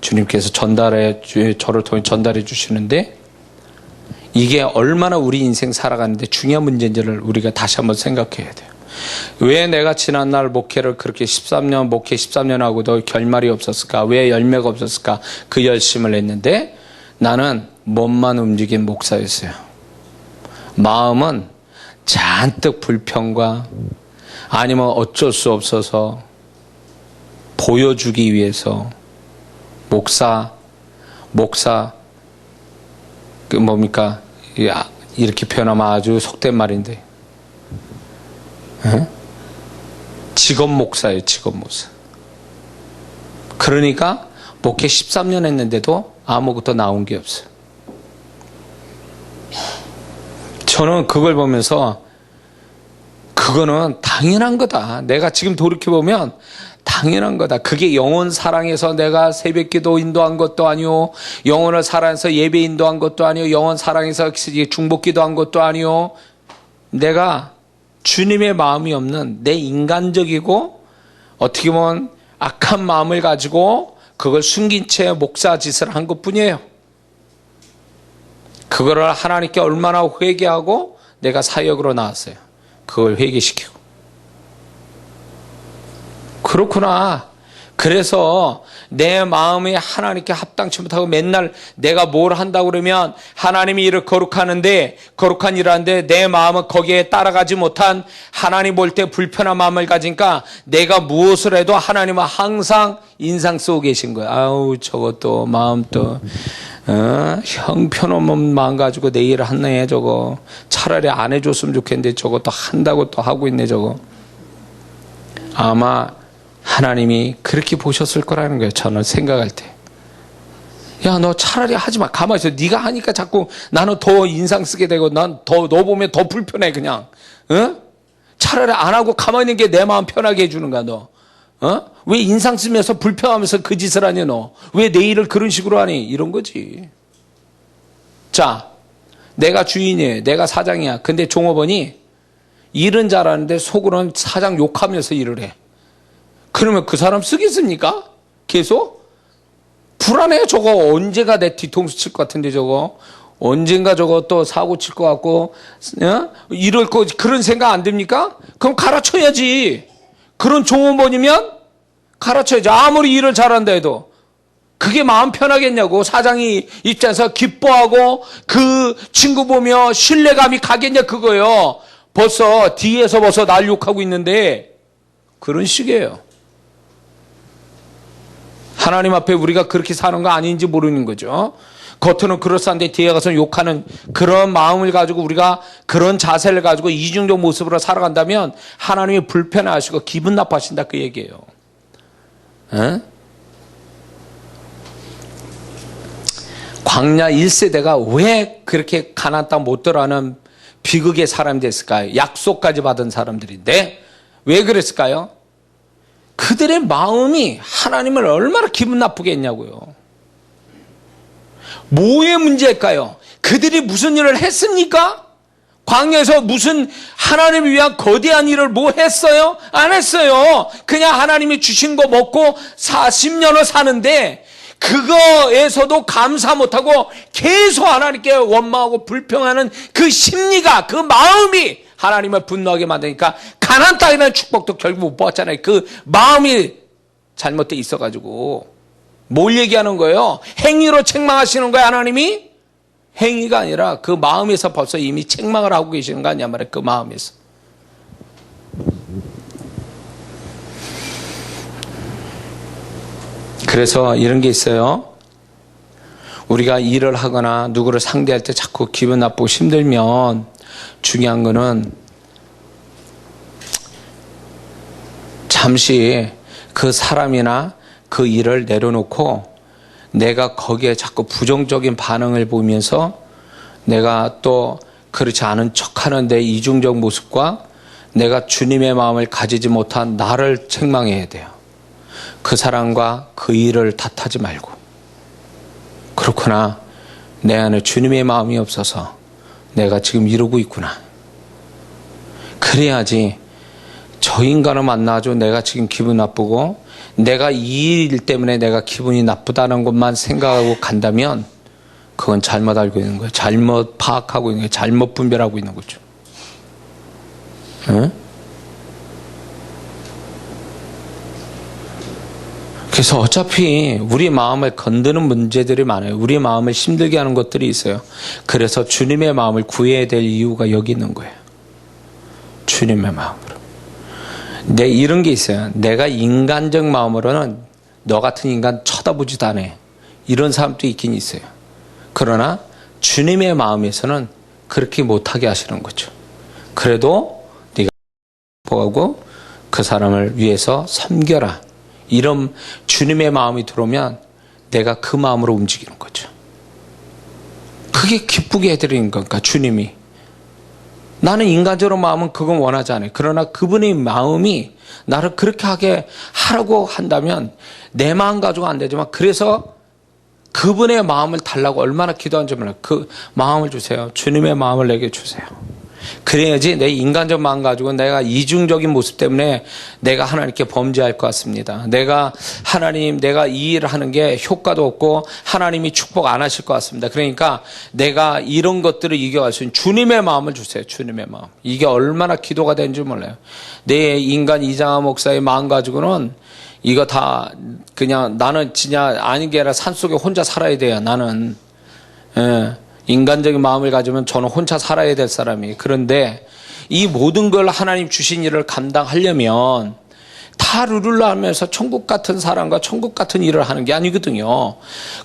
주님께서 저를 통해 전달해 주시는데, 이게 얼마나 우리 인생 살아가는데 중요한 문제인지를 우리가 다시 한번 생각해야 돼요. 왜 내가 지난날 목회 13년 하고도 결말이 없었을까? 왜 열매가 없었을까? 그 열심을 했는데 나는 몸만 움직인 목사였어요. 마음은 잔뜩 불평과 아니면 어쩔 수 없어서 보여주기 위해서 목사 이렇게 표현하면 아주 속된 말인데 직업 목사예요. 직업 목사. 그러니까 목회 13년 했는데도 아무것도 나온 게 없어요. 저는 그걸 보면서 그거는 당연한 거다. 내가 지금 돌이켜보면 당연한 거다. 그게 영혼 사랑해서 내가 새벽기도 인도한 것도 아니오, 영혼을 사랑해서 예배 인도한 것도 아니오, 영혼 사랑해서 중복기도 한 것도 아니오. 내가 주님의 마음이 없는 내 인간적이고 어떻게 보면 악한 마음을 가지고 그걸 숨긴 채 목사 짓을 한 것뿐이에요. 그거를 하나님께 얼마나 회개하고 내가 사역으로 나왔어요. 그걸 회개시키고. 그렇구나. 그래서 내 마음이 하나님께 합당치 못하고 맨날 내가 뭘 한다고 그러면 하나님이 이를 거룩하는데, 거룩한 일을 하는데 내 마음은 거기에 따라가지 못한, 하나님 볼 때 불편한 마음을 가지니까 내가 무엇을 해도 하나님은 항상 인상 쓰고 계신 거야. 아우, 저것도 마음 또 형편없는 마음 가지고 내 일을 하네 저거. 차라리 안 해줬으면 좋겠는데 저것도 한다고 또 하고 있네 저거. 아마 하나님이 그렇게 보셨을 거라는 거예요. 저는 생각할 때. 야, 너 차라리 하지 마. 가만히 있어. 네가 하니까 자꾸 나는 더 인상 쓰게 되고 난 더 너 보면 더 불편해 그냥. 차라리 안 하고 가만히 있는 게 내 마음 편하게 해주는 거야 너. 왜 인상 쓰면서 불편하면서 그 짓을 하니 너? 왜 내 일을 그런 식으로 하니? 이런 거지. 자, 내가 주인이에요. 내가 사장이야. 근데 종업원이 일은 잘하는데 속으로는 사장 욕하면서 일을 해. 그러면 그 사람 쓰겠습니까? 계속? 불안해. 저거 언제가 내 뒤통수 칠 것 같은데 저거. 언젠가 저거 또 사고 칠 것 같고, 이럴 거, 그런 생각 안 듭니까? 그럼 갈아쳐야지. 그런 종업원이면 갈아쳐야지. 아무리 일을 잘한다 해도. 그게 마음 편하겠냐고. 사장이 입장에서 기뻐하고 그 친구 보며 신뢰감이 가겠냐 그거요. 벌써 뒤에서 날 욕하고 있는데 그런 식이에요. 하나님 앞에 우리가 그렇게 사는 거 아닌지 모르는 거죠. 겉으로는 그럴싸한데 뒤에 가서 욕하는 그런 마음을 가지고 우리가 그런 자세를 가지고 이중적 모습으로 살아간다면 하나님이 불편해하시고 기분 나빠하신다 그 얘기예요. 광야 1세대가 왜 그렇게 가나안 땅 못 들어가는 비극의 사람이 됐을까요? 약속까지 받은 사람들인데 왜 그랬을까요? 그들의 마음이 하나님을 얼마나 기분 나쁘게 했냐고요. 뭐의 문제일까요? 그들이 무슨 일을 했습니까? 광야에서 무슨 하나님을 위한 거대한 일을 뭐 했어요? 안 했어요. 그냥 하나님이 주신 거 먹고 40년을 사는데 그거에서도 감사 못하고 계속 하나님께 원망하고 불평하는 그 심리가, 그 마음이 하나님을 분노하게 만드니까 가나안 땅이라는 축복도 결국 못 받았잖아요. 그 마음이 잘못돼 있어가지고. 뭘 얘기하는 거예요? 행위로 책망하시는 거예요, 하나님이? 행위가 아니라 그 마음에서 벌써 이미 책망을 하고 계시는 거 아니야 말이야, 그 마음에서. 그래서 이런 게 있어요. 우리가 일을 하거나 누구를 상대할 때 자꾸 기분 나쁘고 힘들면 중요한 거는 잠시 그 사람이나 그 일을 내려놓고 내가 거기에 자꾸 부정적인 반응을 보면서 내가 또 그렇지 않은 척하는데 이중적 모습과 내가 주님의 마음을 가지지 못한 나를 책망해야 돼요. 그 사람과 그 일을 탓하지 말고, 그렇구나, 내 안에 주님의 마음이 없어서 내가 지금 이러고 있구나. 그래야지 저 인간을 만나가지고 내가 지금 기분 나쁘고 내가 이 일 때문에 내가 기분이 나쁘다는 것만 생각하고 간다면 그건 잘못 알고 있는 거예요. 잘못 파악하고 있는 거예요. 잘못 분별하고 있는 거죠. 응? 그래서 어차피 우리 마음을 건드는 문제들이 많아요. 우리 마음을 힘들게 하는 것들이 있어요. 그래서 주님의 마음을 구해야 될 이유가 여기 있는 거예요. 주님의 마음으로. 이런 게 있어요. 내가 인간적 마음으로는 너 같은 인간 쳐다보지도 않아. 이런 사람도 있긴 있어요. 그러나 주님의 마음에서는 그렇게 못하게 하시는 거죠. 그래도 네가 보고 그 사람을 위해서 섬겨라. 이런 주님의 마음이 들어오면 내가 그 마음으로 움직이는 거죠. 그게 기쁘게 해드리는 거니까 주님이. 나는 인간적으로 마음은 그건 원하지 않아요. 그러나 그분의 마음이 나를 그렇게 하게 하라고 한다면 내 마음 가지고 안 되지만 그래서 그분의 마음을 달라고 얼마나 기도한지 몰라요. 그 마음을 주세요. 주님의 마음을 내게 주세요. 그래야지 내 인간적 마음 가지고 내가 이중적인 모습 때문에 내가 하나님께 범죄할 것 같습니다. 내가 이 일을 하는 게 효과도 없고 하나님이 축복 안 하실 것 같습니다. 그러니까 내가 이런 것들을 이겨갈 수 있는 주님의 마음을 주세요. 주님의 마음. 이게 얼마나 기도가 되는지 몰라요. 내 인간 이장하 목사의 마음 가지고는 이거 다 그냥 나는 진짜 아닌 게 아니라 산속에 혼자 살아야 돼요. 나는 인간적인 마음을 가지면 저는 혼자 살아야 될 사람이. 그런데 이 모든 걸 하나님 주신 일을 감당하려면 다 룰을 하면서 천국 같은 사람과 천국 같은 일을 하는 게 아니거든요.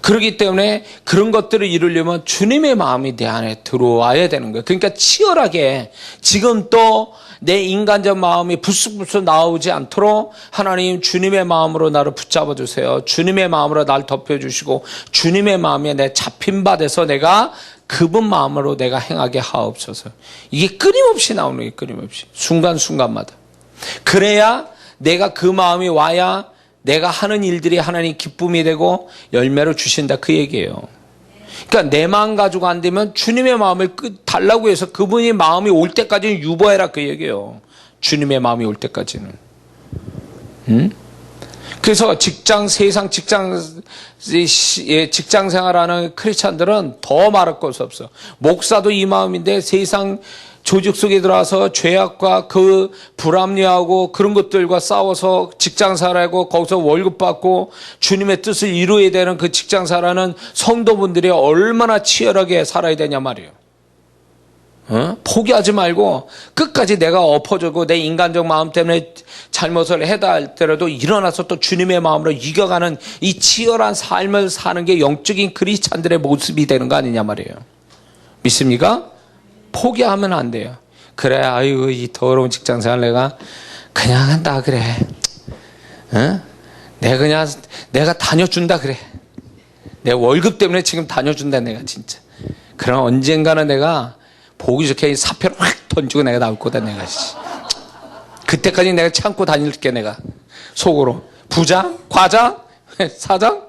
그렇기 때문에 그런 것들을 이루려면 주님의 마음이 내 안에 들어와야 되는 거예요. 그러니까 치열하게 지금 또 내 인간적 마음이 불쑥불쑥 나오지 않도록 하나님 주님의 마음으로 나를 붙잡아 주세요. 주님의 마음으로 나를 덮여주시고 주님의 마음에 내 잡힌 바 돼서 내가 그분 마음으로 내가 행하게 하옵소서. 이게 끊임없이 나오는 게 끊임없이 순간순간마다. 그래야 내가 그 마음이 와야 내가 하는 일들이 하나님 기쁨이 되고 열매를 주신다 그 얘기예요. 그러니까 내 마음 가지고 안 되면 주님의 마음을 달라고 해서 그분이 마음이 올 때까지는 유보해라 그 얘기예요. 주님의 마음이 올 때까지는. 그래서 세상 직장 생활하는 크리스찬들은 더 말할 것이 없어. 목사도 이 마음인데 세상 조직 속에 들어와서 죄악과 그 불합리하고 그런 것들과 싸워서 직장 생활하고 거기서 월급 받고 주님의 뜻을 이루어야 되는 그 직장 생활하는 성도분들이 얼마나 치열하게 살아야 되냐 말이에요. 포기하지 말고 끝까지 내가 엎어지고 내 인간적 마음 때문에 잘못을 해다 할때라도 일어나서 또 주님의 마음으로 이겨가는 이 치열한 삶을 사는 게 영적인 크리스찬들의 모습이 되는 거 아니냐 말이에요. 믿습니까? 포기하면 안 돼요. 그래, 아이고, 이 더러운 직장 생활 내가 그냥 한다, 그래. 내가 다녀준다, 그래. 내 월급 때문에 지금 다녀준다, 내가 진짜. 그럼 언젠가는 내가 보기 좋게 사표를 확 던지고 내가 나올 거다, 내가. 그때까지 내가 참고 다닐게, 내가. 속으로. 부장? 과장? 사장?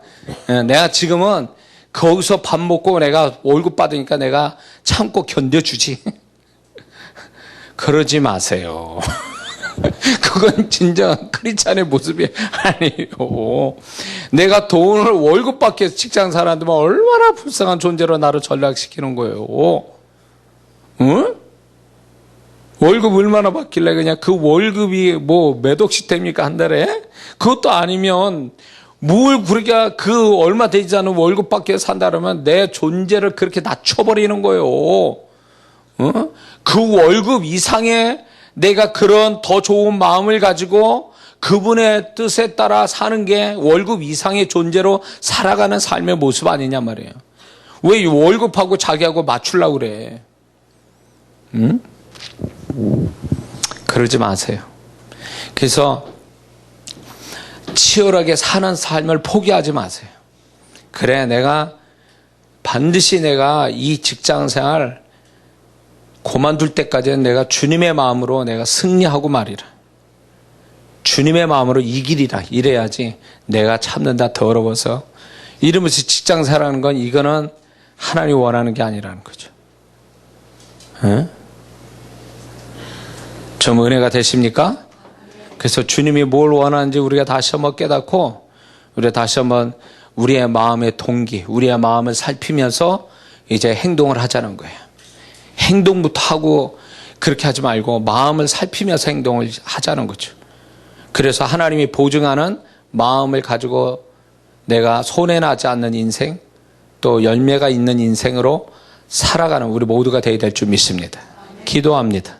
내가 지금은 거기서 밥 먹고 내가 월급 받으니까 내가 참고 견뎌주지. 그러지 마세요. 그건 진정한 크리스찬의 모습이 아니에요. 내가 돈을 월급 받기 위해서 직장 살았는데 얼마나 불쌍한 존재로 나를 전락시키는 거예요. 응? 월급 얼마나 받길래 그냥 그 월급이 뭐 몇 억씩 됩니까 한 달에? 그것도 아니면 뭘 그렇게 그 얼마 되지 않은 월급 받기 위해서 산다 그러면 내 존재를 그렇게 낮춰버리는 거예요. 그 월급 이상의 내가 그런 더 좋은 마음을 가지고 그분의 뜻에 따라 사는 게 월급 이상의 존재로 살아가는 삶의 모습 아니냐 말이에요. 왜 월급하고 자기하고 맞추려고 그래? 그러지 마세요. 그래서 치열하게 사는 삶을 포기하지 마세요. 그래, 반드시 내가 이 직장 생활 그만둘 때까지는 내가 주님의 마음으로 내가 승리하고 말이라. 주님의 마음으로 이기리라. 이래야지 내가 참는다 더러워서. 이러면서 직장 생활하는 건 이거는 하나님이 원하는 게 아니라는 거죠. 좀 은혜가 되십니까? 그래서 주님이 뭘 원하는지 우리가 다시 한번 깨닫고 우리가 다시 한번 우리의 마음의 동기, 우리의 마음을 살피면서 이제 행동을 하자는 거예요. 행동부터 하고 그렇게 하지 말고 마음을 살피면서 행동을 하자는 거죠. 그래서 하나님이 보증하는 마음을 가지고 내가 손해나지 않는 인생, 또 열매가 있는 인생으로 살아가는 우리 모두가 되어야 될 줄 믿습니다. 기도합니다.